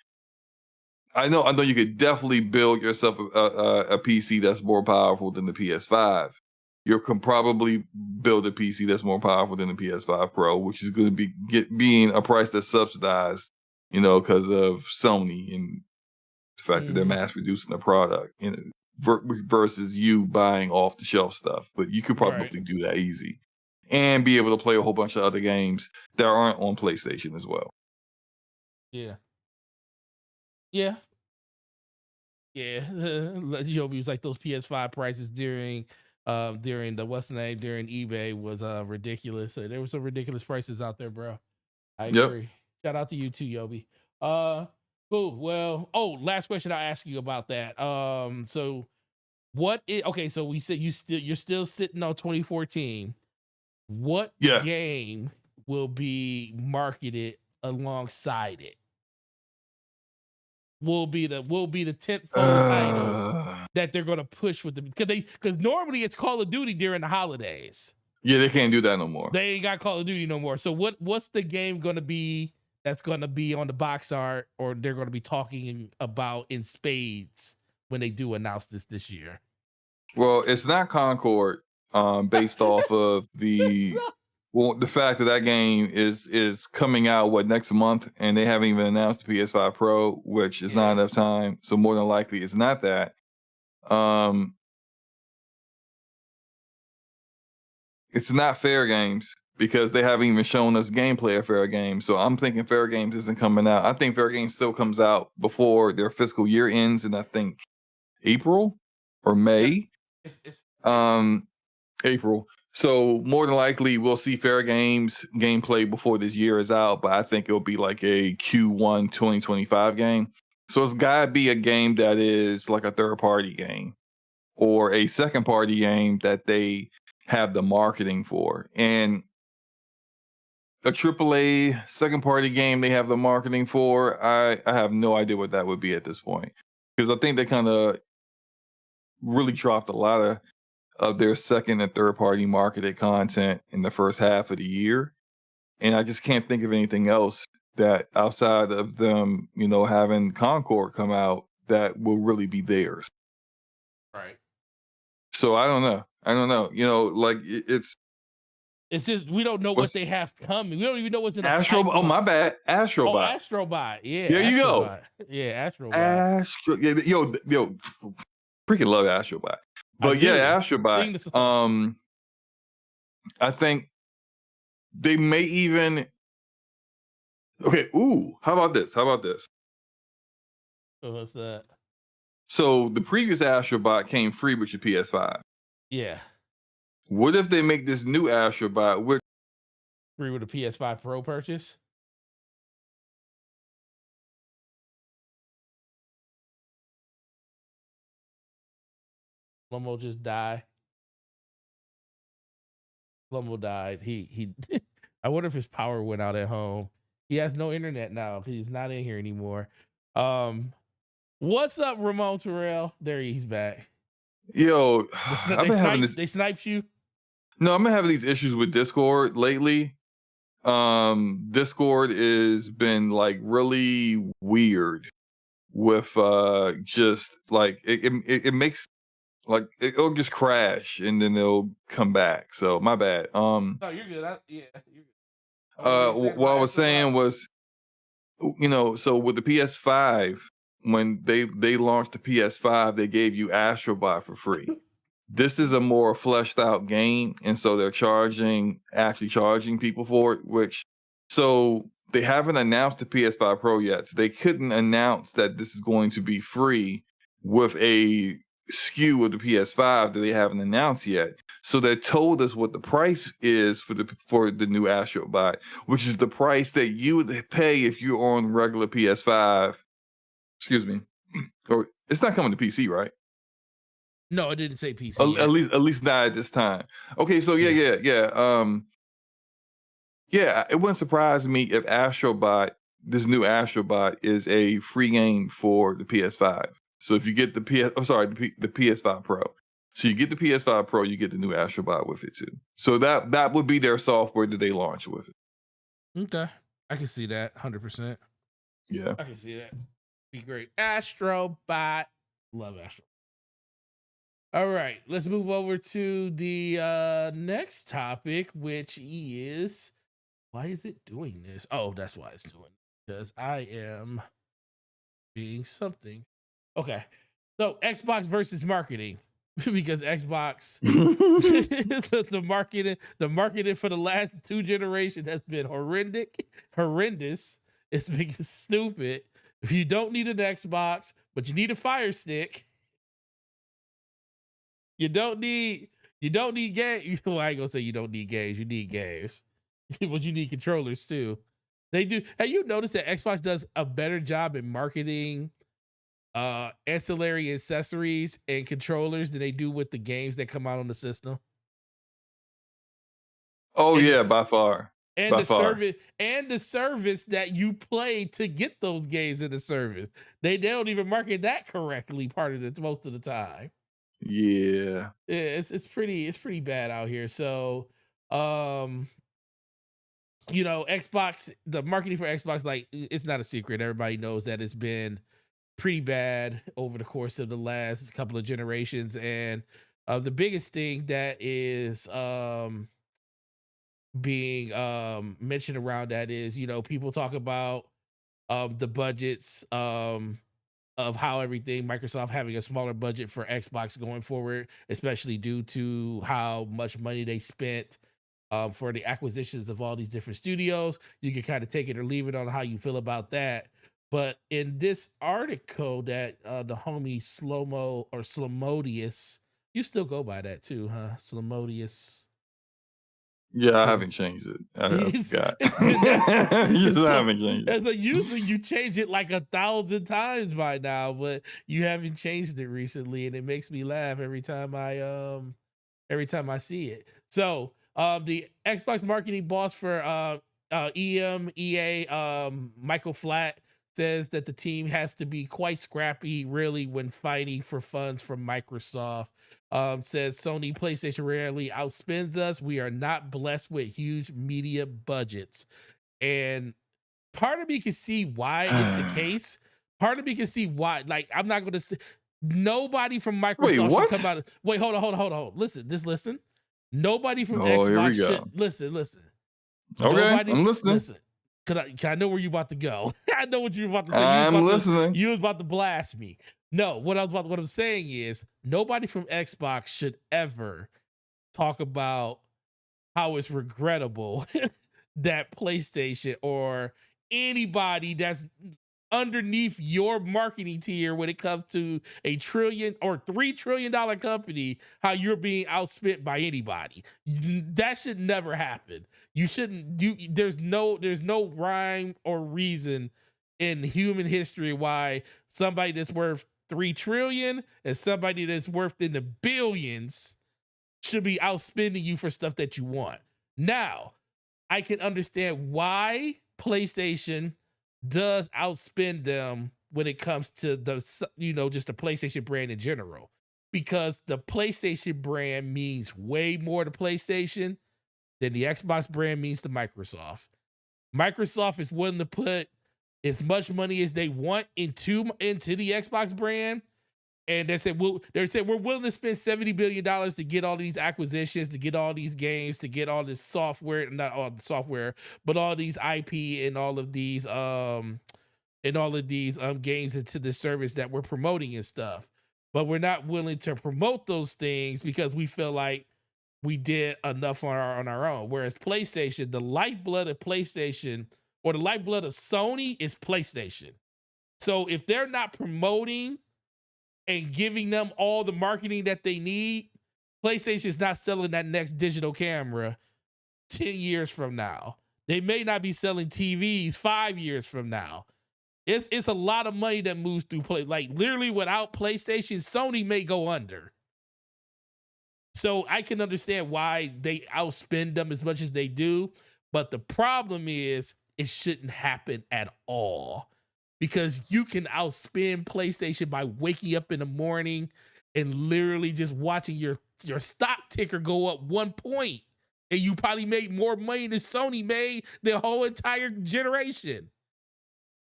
I know you could definitely build yourself a PC that's more powerful than the PS5. You can probably build a PC that's more powerful than the PS5 Pro, which is going to being a price that's subsidized, because of Sony and the fact that they're Mhm. mass producing the product, versus you buying off the shelf stuff. But you could Right. probably do that easy and be able to play a whole bunch of other games that aren't on PlayStation as well. Yeah. Yeah. Yeah. Joby was like those PS5 prices during the what's the name during eBay was ridiculous. So there were some ridiculous prices out there, bro. I Yep. agree. Shout out to you too, Yobi. Uh cool. Well, last question I'll ask you about that. So okay, so we said you're still sitting on 2014. What Yeah. game will be marketed alongside it? Will be the tentpole title Uh, that they're gonna push with them because normally it's Call of Duty during the holidays. yeah, they can't do that no more. They ain't got Call of Duty no more. So what's the game gonna be that's gonna be on the box art or they're gonna be talking about in spades when they do announce this year? Well, it's not Concord, based off of It's the not. Well, the fact that that game is coming out next month, and they haven't even announced the PS5 Pro, which is not Yeah. enough time. So more than likely, it's not that. Um, it's not Fair Games because they haven't even shown us gameplay of Fair Games. So I'm thinking Fair Games isn't coming out. I think Fair Games still comes out before their fiscal year ends, in I think April or Yeah. May. It's Um, April. So more than likely, we'll see Fair Games gameplay before this year is out, but I think it'll be like a Q1 2025 game. So it's gotta be a game that is like a third party game or a second party game that they have the marketing for. And a AAA second party game they have the marketing for, I have no idea what that would be at this point. Because I think they kind of really dropped a lot of their second and third party marketed content in the first half of the year. And I just can't think of anything else that outside of them, having Concord come out that will really be theirs. right. So I don't know. I don't know. Like it's It's just we don't know what what's they have coming. We don't even know what's in the Astro. Oh, pipeline. my bad. Oh, Astrobot. Astrobot. Yeah, There you go. Astrobot. Yeah, Astrobot. Astro. Yeah, yo, freaking love Astrobot. I But yeah, do. Astrobot. Sing the song. I think they may even. Okay. Ooh. How about this? So what's that? So the previous Astrobot came free with your PS5. Yeah. What if they make this new Astrobot with Free with a PS5 Pro purchase. Lomo just died. Lomo died. He I wonder if his power went out at home. He has no internet now because he's not in here anymore. What's up, Ramon Terrell? There he's back. yo? I've been having this. They sniped you. No, I've been having these issues with Discord lately. Discord has been like really weird with just like it makes like it'll just crash and then it'll come back. So my bad. No, you're good. Yeah, you're good. What I was saying was, so with the PS5, when they launched the PS5, they gave you Astrobot for free. This is a more fleshed out game, and so they're actually charging people for it, so they haven't announced the PS5 Pro yet. So they couldn't announce that this is going to be free with a SKU of the PS5 that they haven't announced yet. So they told us what the price is for the new Astrobot, which is the price that you would pay if you're on regular PS5. Excuse me. Or it's not coming to PC, right? No, it didn't say PC. At least not at this time. Okay, so yeah. Yeah, it wouldn't surprise me if this new Astrobot, is a free game for the PS5. So if you get the PS5 Pro. So you get the PS5 Pro, you get the new Astrobot with it too. So that would be their software that they launch with it. Okay, I can see that 100%. Yeah, I can see that. Be great. Astrobot. Love Astro. All right, let's move over to the next topic, which is why is it doing this? Oh, that's why it's doing it, because I am being something. Okay, so Xbox versus marketing. Because Xbox the marketing for the last 2 generations has been horrendous. It's been stupid. If you don't need an Xbox, but you need a Fire Stick, you don't need games. Well, I ain't gonna say you don't need games. You need games, but you need controllers too. They do. Have you noticed that Xbox does a better job in marketing ancillary accessories and controllers than they do with the games that come out on the system? Oh And yeah, the, by far. and By the far. service that you play to get those games in the service. They don't even market that correctly part of it most of the time. Yeah. It's pretty bad out here. So Xbox, the marketing for Xbox, like, it's not a secret. Everybody knows that it's been pretty bad over the course of the last couple of generations. And the biggest thing that is being mentioned around that is, people talk about the budgets of how everything Microsoft having a smaller budget for Xbox going forward, especially due to how much money they spent for the acquisitions of all these different studios. You can kind of take it or leave it on how you feel about that. But in this article that the homie Slomo or Slomodius, you still go by that too, huh? Slomodius. Yeah, I Slom- haven't changed it. I it's forgot. it's been that's Just it's so haven't changed it. as like usually you change it like 1,000 times by now, but you haven't changed it recently, and it makes me laugh every time I see it. So the Xbox marketing boss for EA, Michael Flatt, says that the team has to be quite scrappy, really, when fighting for funds from Microsoft. Says Sony PlayStation rarely outspends us. We are not blessed with huge media budgets. And part of me can see why it's the case. Part of me can see why. Like, I'm not going to say nobody from Wait, Microsoft should come what? out. Wait, hold on. Listen, just listen. Nobody from Oh, here we Xbox should go. listen. Okay, Nobody I'm listening. listen. Cause I know where you about to go. I know what you're about to say. I'm listening. You was about to blast me. No, what I'm saying is nobody from Xbox should ever talk about how it's regrettable that PlayStation or anybody that's underneath your marketing tier when it comes to a trillion or $3 trillion company, how you're being outspent by anybody. That should never happen. You shouldn't do. There's no rhyme or reason in human history why somebody that's worth 3 trillion and somebody that's worth in the billions should be outspending you for stuff that you want. Now, I can understand why PlayStation does outspend them when it comes to just the PlayStation brand in general, because the PlayStation brand means way more to PlayStation than the Xbox brand means to Microsoft. Microsoft is willing to put as much money as they want into the Xbox brand, and they said we're willing to spend $70 billion to get all these acquisitions, to get all these games, to get all this software, not all the software, but all these IP and all of these games into the service that we're promoting and stuff. But we're not willing to promote those things because we feel like we did enough on our own. Whereas PlayStation, the lifeblood of PlayStation or the lifeblood of Sony is PlayStation. So if they're not promoting and giving them all the marketing that they need, PlayStation's not selling that next digital camera 10 years from now. They may not be selling TVs 5 years from now. It's a lot of money that moves through play. Like literally without PlayStation, Sony may go under. So I can understand why they outspend them as much as they do. But the problem is it shouldn't happen at all, because you can outspend PlayStation by waking up in the morning and literally just watching your stock ticker go up 1 point. And you probably made more money than Sony made the whole entire generation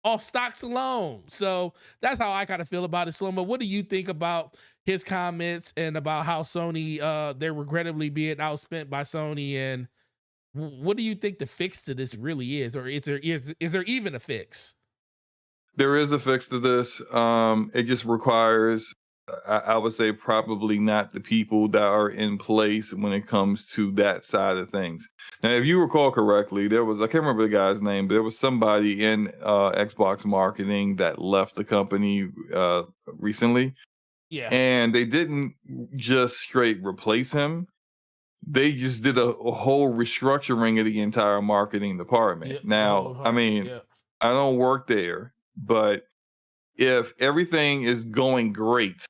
off stocks alone. So that's how I kind of feel about it. Slomo, what do you think about his comments and about how Sony, they're regrettably being outspent by Sony? And what do you think the fix to this really is? Or is there even a fix? There is a fix to this. It just requires, I would say, probably not the people that are in place when it comes to that side of things. Now, if you recall correctly, there was, I can't remember the guy's name, but there was somebody in Xbox marketing that left the company recently, Yeah. and they didn't just straight replace him. They just did a whole restructuring of the entire marketing department. Yep. Now, I mean, Yeah. I don't work there, but if everything is going great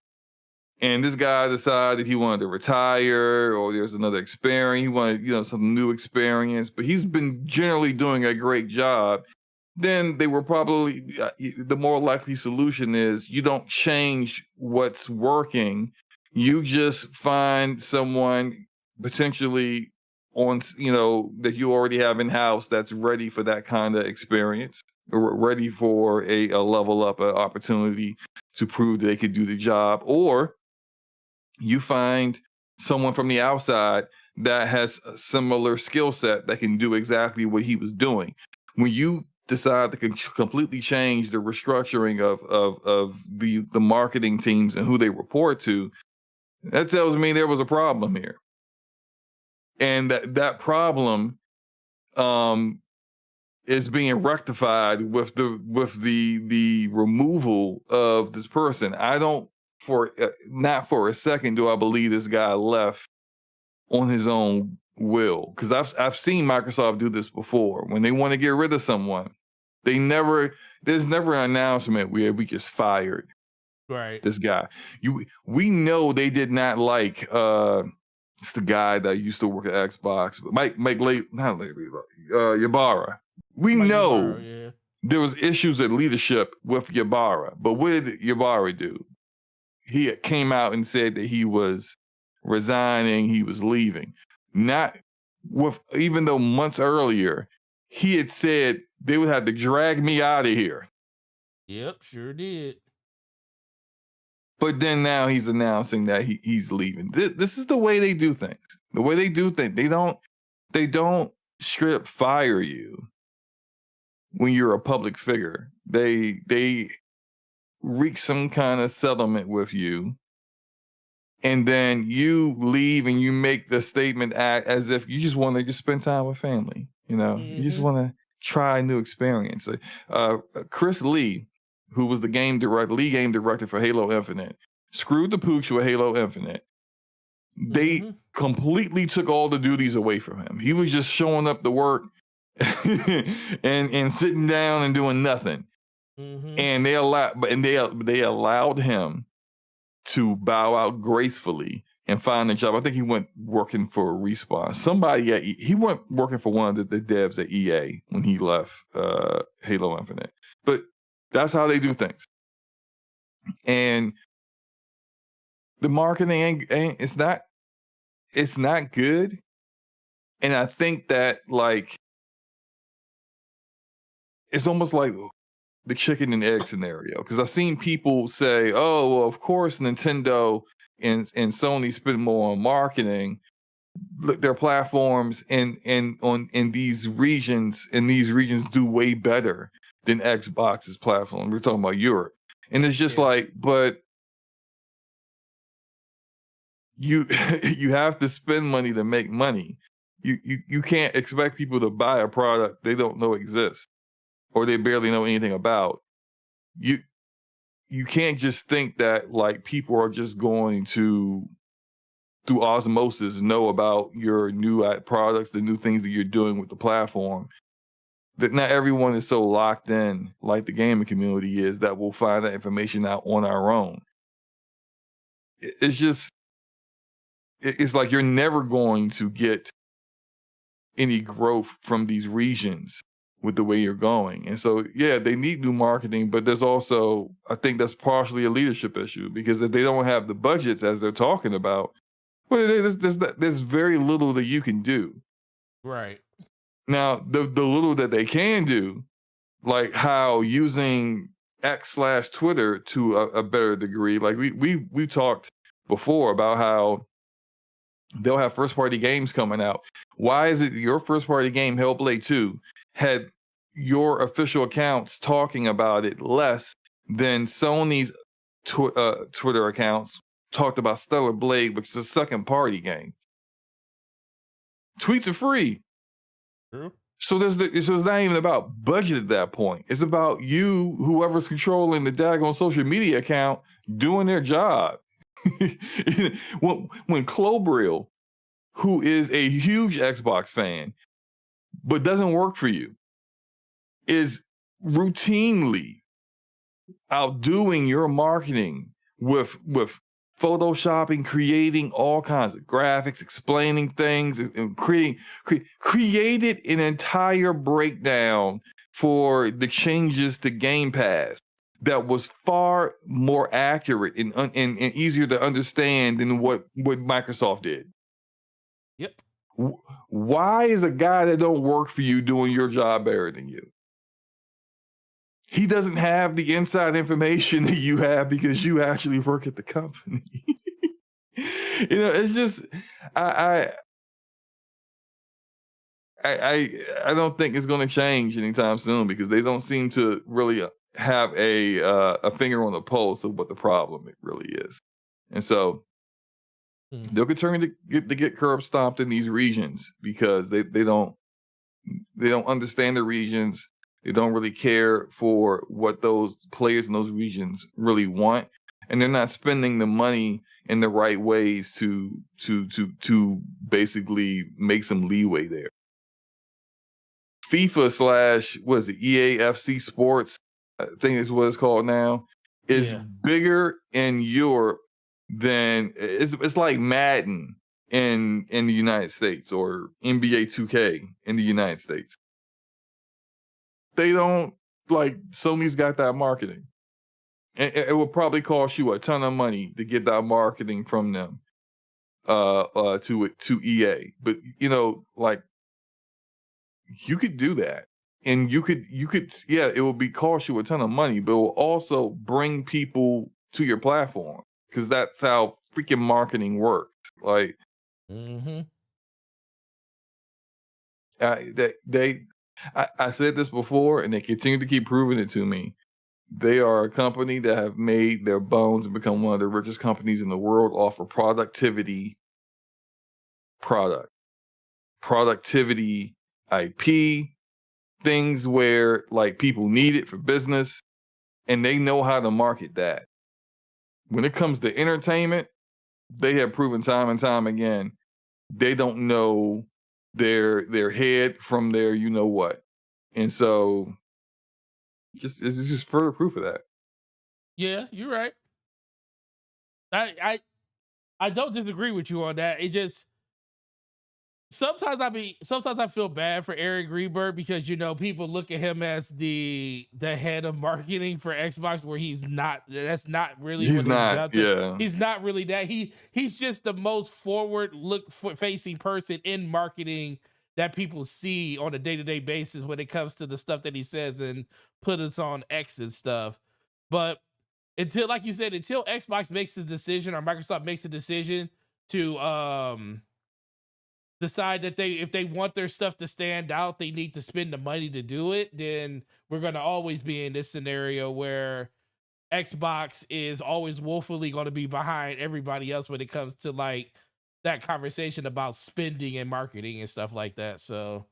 and this guy decided he wanted to retire, or there's another experience, he wanted, some new experience, but he's been generally doing a great job, then they were probably, the more likely solution is you don't change what's working. You just find someone potentially that you already have in house that's ready for that kind of experience, ready for a level up, an opportunity to prove that they could do the job. Or you find someone from the outside that has a similar skill set that can do exactly what he was doing. When you decide to completely change the restructuring of the marketing teams and who they report to, that tells me there was a problem here, and that problem is being rectified with the removal of this person. I don't not for a second do I believe this guy left on his own will, because I've seen Microsoft do this before. When they want to get rid of someone, there's never an announcement where we just fired Right. this guy. We know they did not like it's the guy that used to work at Xbox, Ybarra. We Mike know Ybarra, yeah. there was issues of leadership with Ybarra, but what did Ybarra do? He came out and said that he was resigning, he was leaving. Not with, even though months earlier he had said they would have to drag me out of here. Yep, sure did. But then now he's announcing that he's leaving. This is the way they do things. The way they do things, they don't straight up fire you when you're a public figure. They reach some kind of settlement with you, and then you leave and you make the statement act as if you just want to just spend time with family. You just want to try a new experience. Chris Lee, who was the game director for Halo Infinite, screwed the pooch with Halo Infinite. They completely took all the duties away from him. He was just showing up to work and sitting down and doing nothing. And they allowed him to bow out gracefully and find a job. I think he went working for Respawn. He went working for one of the devs at EA when he left Halo Infinite. But that's how they do things. And the marketing it's not good. And I think that, like, it's almost like the chicken and egg scenario, because I've seen people say, "Oh, well, of course, Nintendo and Sony spend more on marketing. Look, their platforms in these regions do way better than Xbox's platform." We're talking about Europe, and it's just like, but you you have to spend money to make money. You can't expect people to buy a product they don't know exists or they barely know anything about. You can't just think that, like, people are just going to, through osmosis, know about your new products, the new things that you're doing with the platform. That not everyone is so locked in like the gaming community is that we'll find that information out on our own. It's like you're never going to get any growth from these regions with the way you're going. And so, yeah, they need new marketing, but there's also, I think that's partially a leadership issue, because if they don't have the budgets as they're talking about, well, there's very little that you can do. Right. Now, the little that they can do, like how using X/Twitter to a better degree, like we talked before about how they'll have first-party games coming out. Why is it your first-party game, Hellblade 2, had your official accounts talking about it less than Sony's Twitter accounts talked about Stellar Blade, which is a second-party game? Tweets are free. True. So it's not even about budget at that point. It's about you, whoever's controlling the daggone social media account, doing their job. when Clobril, who is a huge Xbox fan but doesn't work for you, is routinely outdoing your marketing with photoshopping, creating all kinds of graphics, explaining things, and created an entire breakdown for the changes to Game Pass that was far more accurate and easier to understand than what Microsoft did. Yep. Why is a guy that don't work for you doing your job better than you? He doesn't have the inside information that you have because you actually work at the company. It's just, I don't think it's going to change anytime soon because they don't seem to really have a finger on the pulse of what the problem it really is, and so they'll continue to get curb stomped in these regions because they don't understand the regions. They don't really care for what those players in those regions really want, and they're not spending the money in the right ways to basically make some leeway there. FIFA / was it EAFC Sports, I think is what it's called now, is bigger in Europe than it's like Madden in the United States or NBA 2K in the United States. They don't like Sony's got that marketing. And it will probably cost you a ton of money to get that marketing from them to EA. But like you could do that. And you could it will cost you a ton of money, but it will also bring people to your platform because that's how freaking marketing works. Like I said this before and they continue to keep proving it to me. They are a company that have made their bones and become one of the richest companies in the world off of productivity IP, things where like people need it for business and they know how to market that. When it comes to entertainment, they have proven time and time again, they don't know their head from their you know what. And so it's just further proof of that. Yeah, you're right. I don't disagree with you on that. It just sometimes I feel bad for Eric Greenberg because people look at him as the head of marketing for Xbox where he's not. That's not really He's what his not. job Yeah, he's not really that. He's just the most forward facing person in marketing that people see on a day-to-day basis when it comes to the stuff that he says and put us on X and stuff. But until, like you said, until Xbox makes a decision or Microsoft makes a decision to decide that if they want their stuff to stand out, they need to spend the money to do it, then we're going to always be in this scenario where Xbox is always woefully going to be behind everybody else when it comes to like that conversation about spending and marketing and stuff like that. So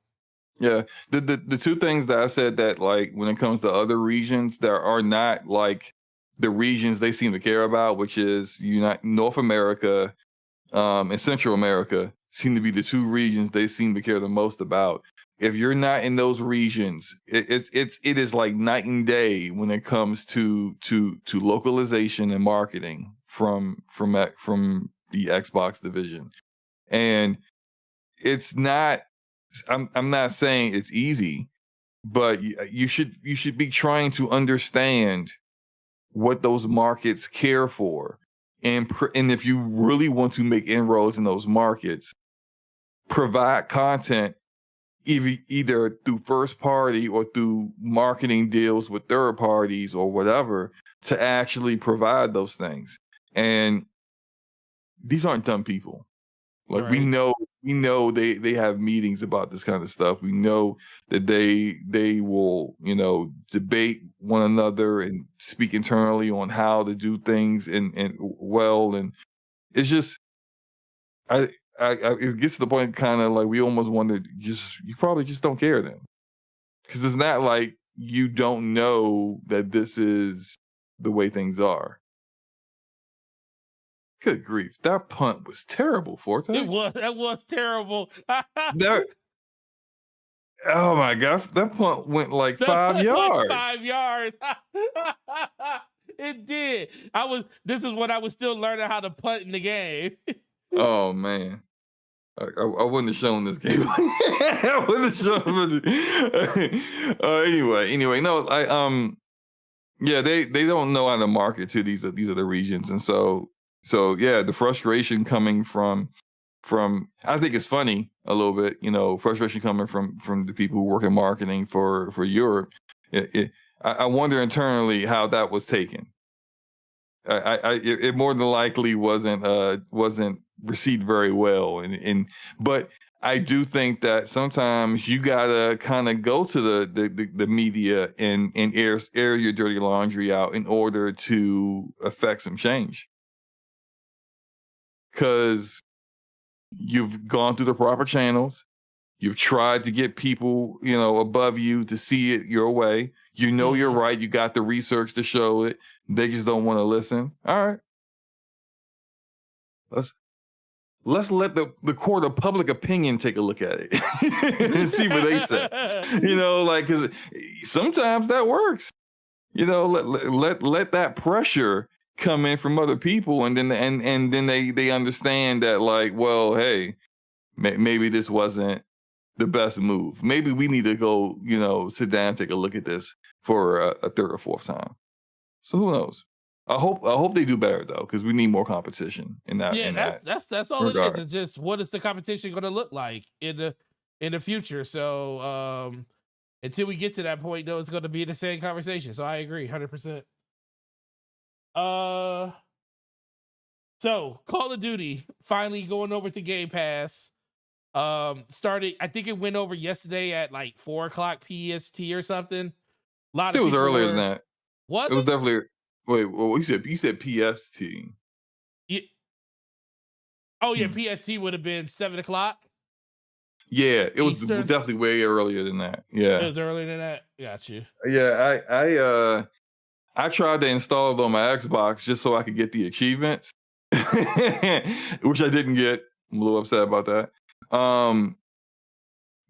yeah. The two things that I said that like when it comes to other regions that are not like the regions they seem to care about, which is North America and Central America, seem to be the two regions they seem to care the most about. If you're not in those regions, it is like night and day when it comes to localization and marketing from the Xbox division. And it's not. I'm not saying it's easy, but you should be trying to understand what those markets care for, and if you really want to make inroads in those markets, provide content either through first party or through marketing deals with third parties or whatever to actually provide those things. And these aren't dumb people. Like we know they have meetings about this kind of stuff. We know that they will, debate one another and speak internally on how to do things and it's just it gets to the point kind of like we almost wonder you probably just don't care then. Because it's not like you don't know that this is the way things are. Good grief. That punt was terrible, Forte. That was terrible. Oh my gosh, that punt went like 5 yards. 5 yards. It did. This is when I was still learning how to punt in the game. Oh man. I wouldn't have shown this game. I wouldn't have shown anyway, no, yeah, they don't know how to market to these other regions. And so yeah, the frustration coming from I think it's funny a little bit, frustration coming from the people who work in marketing for Europe. I wonder internally how that was taken. It more than likely wasn't received very well, but I do think that sometimes you gotta kind of go to the media and air your dirty laundry out in order to affect some change. Because you've gone through the proper channels. You've tried to get people, above you to see it your way. You know you're Mhm. right. You got the research to show it. They just don't want to listen. All right. Let's let's let the court of public opinion take a look at it and see what they say. Like, because sometimes that works. Let that pressure come in from other people, and then they understand that, like, well, hey, maybe this wasn't the best move. Maybe we need to go, sit down and take a look at this for a third or fourth time. So who knows? I hope they do better though, because we need more competition in that Yeah, in that that's all it is. regard. It's just what is the competition going to look like in the future. So until we get to that point, though, it's going to be the same conversation. So I agree, 100%. Uh, so Call of Duty finally going over to Game Pass. Started. I think it went over yesterday at like 4 o'clock PST or something. A lot It of was people earlier than were. that. It Was was it? definitely. Wait, well, you said PST. Yeah. Oh yeah, Hmm. PST would have been 7 o'clock Yeah, it was Eastern. definitely way earlier than that. It Yeah, was earlier than that. Got you. yeah. I tried to install it on my Xbox just so I could get the achievements, which I didn't get. I'm a little upset about that.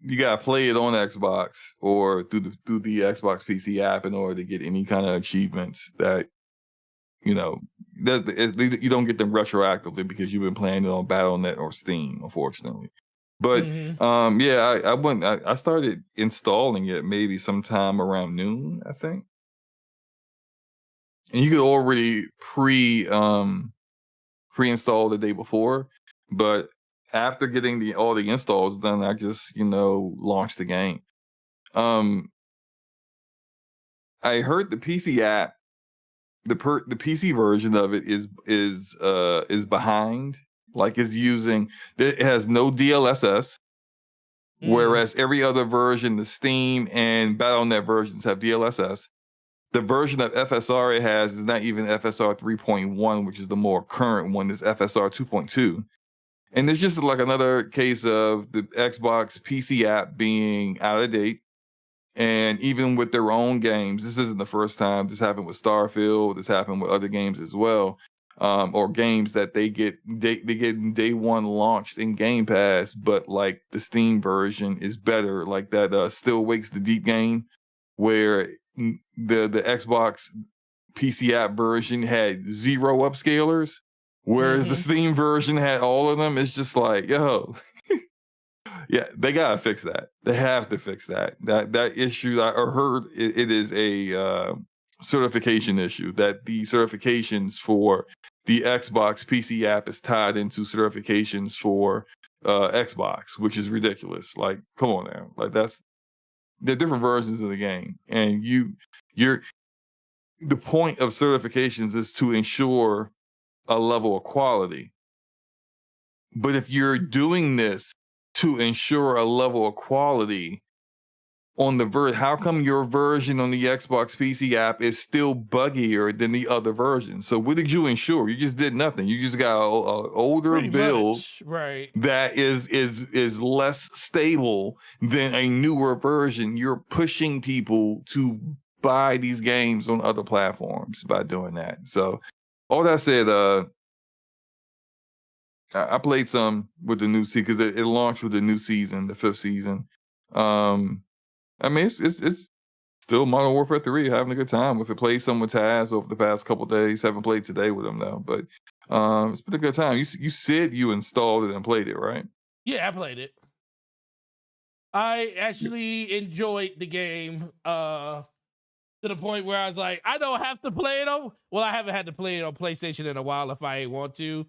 You gotta play it on Xbox or through the Xbox PC app in order to get any kind of achievements that you know you don't get them retroactively because you've been playing it on Battle.net or Steam, unfortunately. But Hmm. yeah, I started installing it maybe sometime around noon, I think. And you could already pre-install the day before, but after getting all the installs done, I just launched the game. Um, I heard the PC app, the PC version of it is behind. Like, it has no DLSS, Mm. whereas every other version, the Steam and Battle.net versions have DLSS. The version of FSR it has is not even FSR 3.1, which is the more current one. Is FSR 2.2. And it's just like another case of the Xbox PC app being out of date. And even with their own games, this isn't the first time. This happened with Starfield. This happened with other games as well, or games that they get day one launched in Game Pass, but like the Steam version is better. Like that Still Wakes the Deep game, where the Xbox PC app version had 0 upscalers, whereas the Hmm. Steam version had all of them. It's just like, yo, yeah, they gotta fix that. They have to fix that. That issue I heard it is a certification issue. That the certifications for the Xbox PC app is tied into certifications for Xbox, which is ridiculous. Like, come on now. Like, they're different versions of the game, and you're the point of certifications is to ensure a level of quality. But if you're doing this to ensure a level of quality on how come your version on the Xbox PC app is still buggier than the other version? So what did you ensure? You just did nothing. You just got a older Pretty build much, right? that is less stable than a newer version. You're pushing people to buy these games on other platforms by doing that. So all that said, I played some with the new season because it launched with the new season, the 5th season. I mean, it's still Modern Warfare 3, having a good time. If it played some with Taz over the past couple days, haven't played today with him though, but it's been a good time. You said you installed it and played it, right? Yeah, I played it. I actually enjoyed the game to the point where I was like, I don't have to play it on. Well, I haven't had to play it on PlayStation in a while if I ain't want to.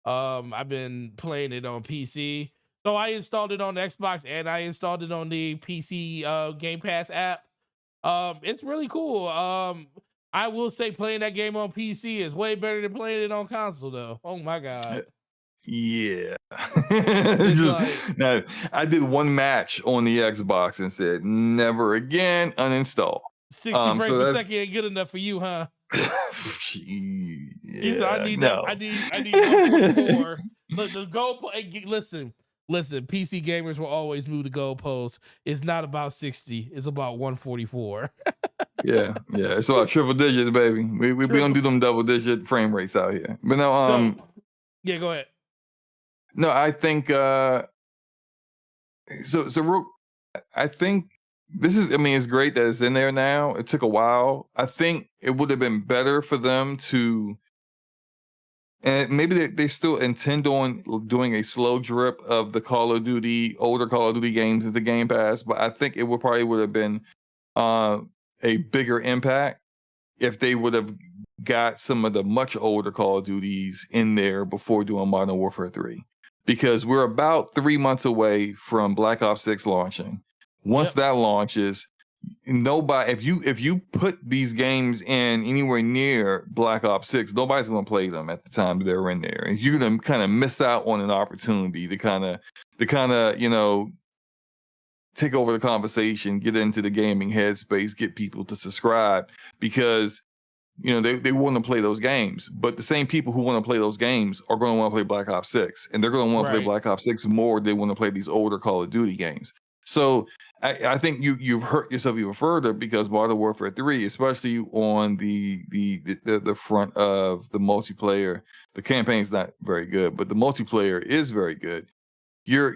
I've been playing it on PC. So I installed it on Xbox and I installed it on the PC Game Pass app. It's really cool. I will say playing that game on PC is way better than playing it on console though. Oh my god. Yeah. It's Just like now, I did one match on the Xbox and said never again, uninstall. 60 frames So per that's second ain't good enough for you, huh? You said I yeah, need that. no. I need 144. Look, the goal. Listen, PC gamers will always move the goalposts. It's not about 60. It's about 144. Yeah, yeah. It's about triple digits, baby. We don't Triple. do them double digit frame rates out here. But no, So yeah, go ahead. no, I think I think this is, I mean, it's great that it's in there now. It took a while. I think it would have been better for them to, and maybe they still intend on doing a slow drip of the Call of Duty, older Call of Duty games into Game Pass, but I think it would have been uh, a bigger impact if they would have got some of the much older Call of Duties in there before doing Modern Warfare 3. Because we're about 3 months away from Black Ops 6 launching. Once Yep. that launches, nobody, if you put these games in anywhere near Black Ops 6, nobody's going to play them at the time they're in there. And you're going to kind of miss out on an opportunity to kind of, take over the conversation, get into the gaming headspace, get people to subscribe, because they want to play those games. But the same people who want to play those games are going to want to play Black Ops 6, and they're going to want to play Right. Black Ops 6 more than they want to play these older Call of Duty games. So I think you've hurt yourself even further, because Modern Warfare 3, especially on the front of the multiplayer, the campaign's not very good, but the multiplayer is very good. You're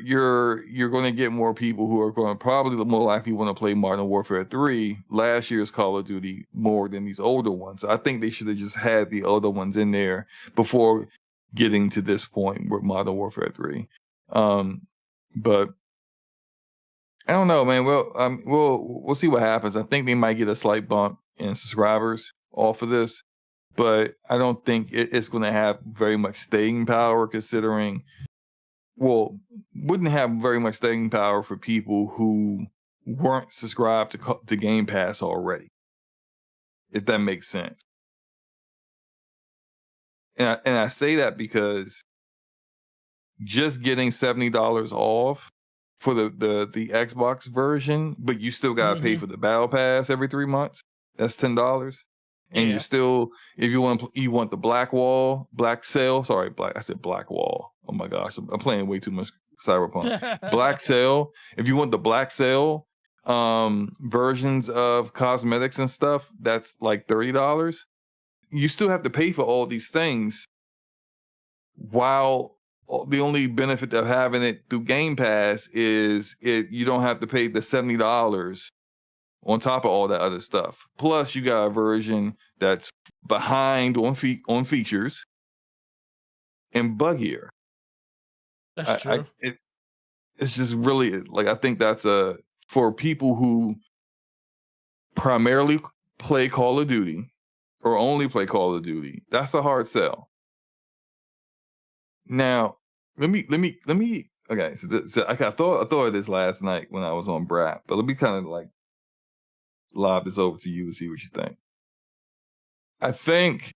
going to get more people who are going to probably more likely want to play Modern Warfare 3, last year's Call of Duty, more than these older ones. I think they should have just had the older ones in there before getting to this point with Modern Warfare 3. But I don't know, man. We'll see what happens. I think they might get a slight bump in subscribers off of this, but I don't think it's going to have very much staying power, considering, well, wouldn't have very much staying power for people who weren't subscribed to Game Pass already, if that makes sense. And I say that because just getting $70 off for the Xbox version, but you still gotta pay Mm-hmm. for the Battle Pass every 3 months. That's $10. And you're Yeah. still, if you want the Black Sail. Sorry, Black. I said Black Wall. Oh my gosh, I'm playing way too much Cyberpunk. Black Sail. If you want the Black Sail versions of cosmetics and stuff, that's like $30. You still have to pay for all these things, while the only benefit of having it through Game Pass is you don't have to pay the $70 on top of all that other stuff. Plus, you got a version that's behind on features and buggier. That's true. It's just really, like, I think that's for people who primarily play Call of Duty or only play Call of Duty. That's a hard sell. Now, let me. Okay, so I thought of this last night when I was on Brap, but let me kind of like lob this over to you to see what you think. I think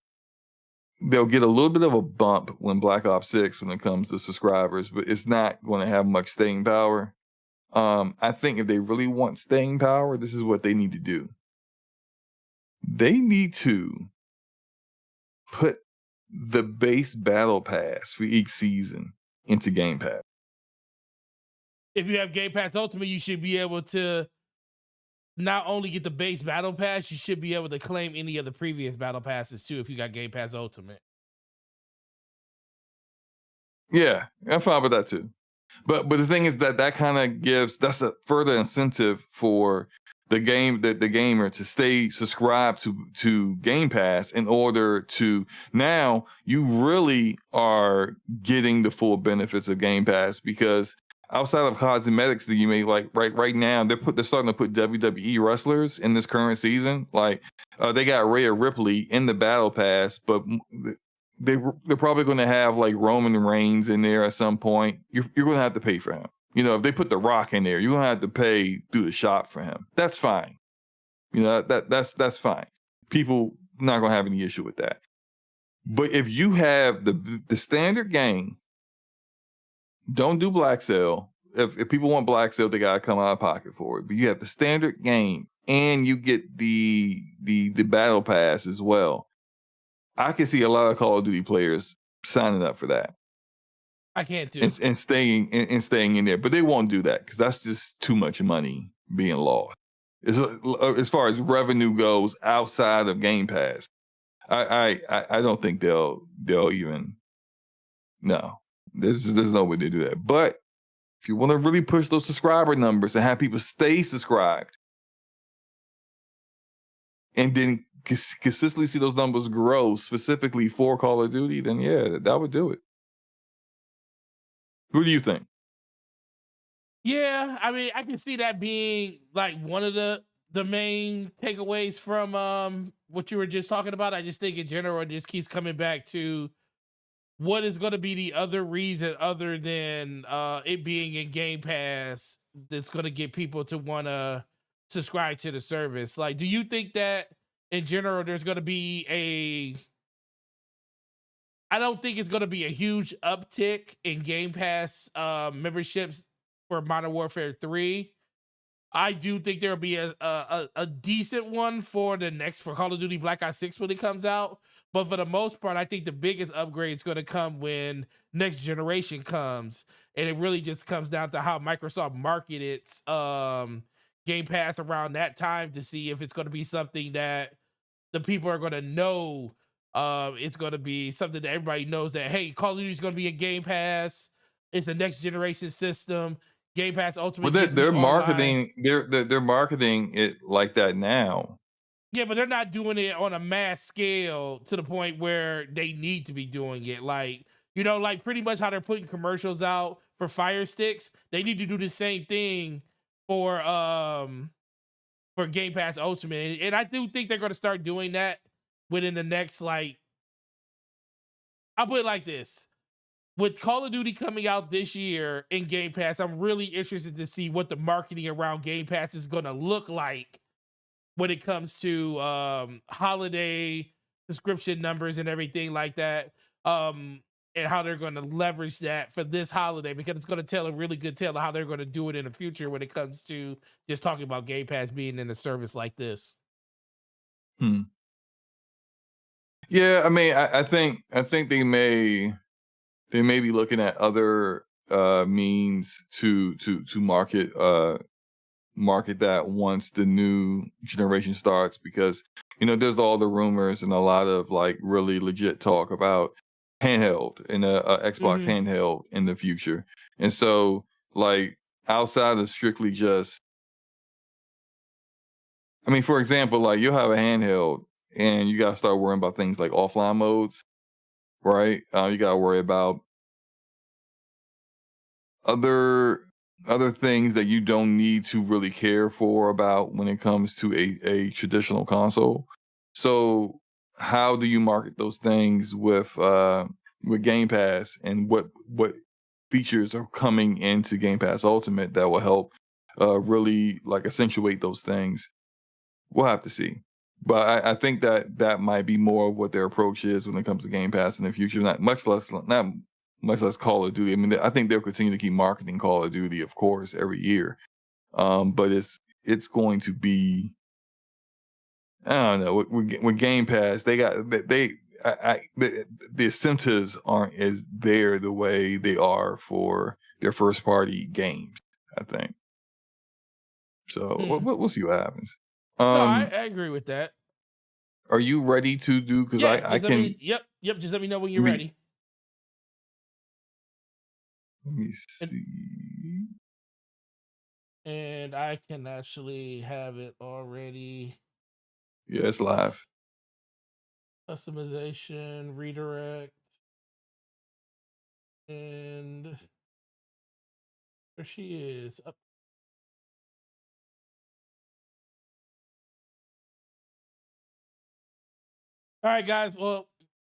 they'll get a little bit of a bump when Black Ops 6 when it comes to subscribers, but it's not going to have much staying power. I think if they really want staying power, this is what they need to do. They need to put the base battle pass for each season into Game Pass. If you have Game Pass Ultimate, you should be able to not only get the base battle pass, you should be able to claim any of the previous battle passes too if you got Game Pass Ultimate. Yeah, I'm fine with that too. But the thing is that kind of that's a further incentive for the gamer to stay subscribed to Game Pass, in order to, now you really are getting the full benefits of Game Pass, because outside of cosmetics that you may like, right now they're starting to put WWE wrestlers in this current season. Like they got Rhea Ripley in the Battle Pass, but they're probably going to have like Roman Reigns in there at some point. You're going to have to pay for him. If they put The Rock in there, you're going to have to pay through the shop for him. That's fine. That's fine. People not going to have any issue with that. But if you have the standard game Don't do Black Sale. If people want Black Sale, they gotta come out of pocket for it. But you have the standard game, and you get the battle pass as well. I can see a lot of Call of Duty players signing up for that I can't do. and staying in there, but they won't do that because that's just too much money being lost. As far as revenue goes outside of Game Pass, I don't think they'll even. No, there's no way to do that. But if you want to really push those subscriber numbers and have people stay subscribed, and then consistently see those numbers grow specifically for Call of Duty, then yeah, that would do it. Who do you think? Yeah, I mean, I can see that being like one of the main takeaways from what you were just talking about. I just think in general it just keeps coming back to what is going to be the other reason other than it being in Game Pass that's going to get people to want to subscribe to the service. Like, do you think that in general there's going to be I don't think it's going to be a huge uptick in Game Pass memberships for Modern Warfare 3. I do think there'll be a decent one for Call of Duty Black Ops 6 when it comes out. But for the most part, I think the biggest upgrade is going to come when next generation comes. And it really just comes down to how Microsoft market its Game Pass around that time to see if it's going to be something that the people are going to know. It's going to be something that everybody knows that, hey, Call of Duty is going to be a Game Pass. It's a next generation system. Game Pass Ultimate. Well, they're marketing. They're marketing it like that now. Yeah, but they're not doing it on a mass scale to the point where they need to be doing it. Like, like pretty much how they're putting commercials out for Fire Sticks. They need to do the same thing for Game Pass Ultimate, and I do think they're going to start doing that within the next I'll put it like this. With Call of Duty coming out this year in Game Pass, I'm really interested to see what the marketing around Game Pass is going to look like when it comes to holiday subscription numbers and everything like that, and how they're going to leverage that for this holiday, because it's going to tell a really good tale of how they're going to do it in the future when it comes to just talking about Game Pass being in a service like this. Yeah, I mean, I think they may be looking at other means to market that once the new generation starts, because there's all the rumors and a lot of like really legit talk about handheld and a Xbox handheld in the future. And so like outside of strictly just, I mean, for example, like you'll have a handheld and you got to start worrying about things like offline modes, right? You got to worry about other things that you don't need to really care for about when it comes to a traditional console. So how do you market those things with Game Pass, and what features are coming into Game Pass Ultimate that will help really like accentuate those things? We'll have to see. But I think that might be more of what their approach is when it comes to Game Pass in the future. Not much less Call of Duty. I mean, I think they'll continue to keep marketing Call of Duty, of course, every year. But it's going to be, I don't know. With Game Pass, the incentives aren't as there the way they are for their first party games, I think. So we'll see what happens. No, I agree with that. Are you ready to do? Because I can. Yep. Just let me know when you're ready. Let me see. And I can actually have it already. Yeah, it's live. Customization, redirect, and there she is. Up. All right, guys. Well,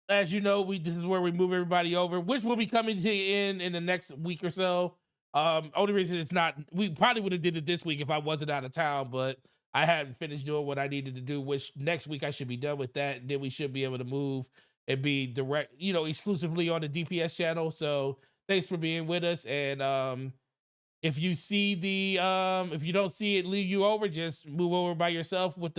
as you know, this is where we move everybody over, which will be coming to in the next week or so. Only reason it's not, we probably would have did it this week if I wasn't out of town, but I hadn't finished doing what I needed to do, which next week I should be done with that. And then we should be able to move and be direct, exclusively on the DPS channel. So Thanks for being with us. And if you see the if you don't see it leave you over, just move over by yourself with the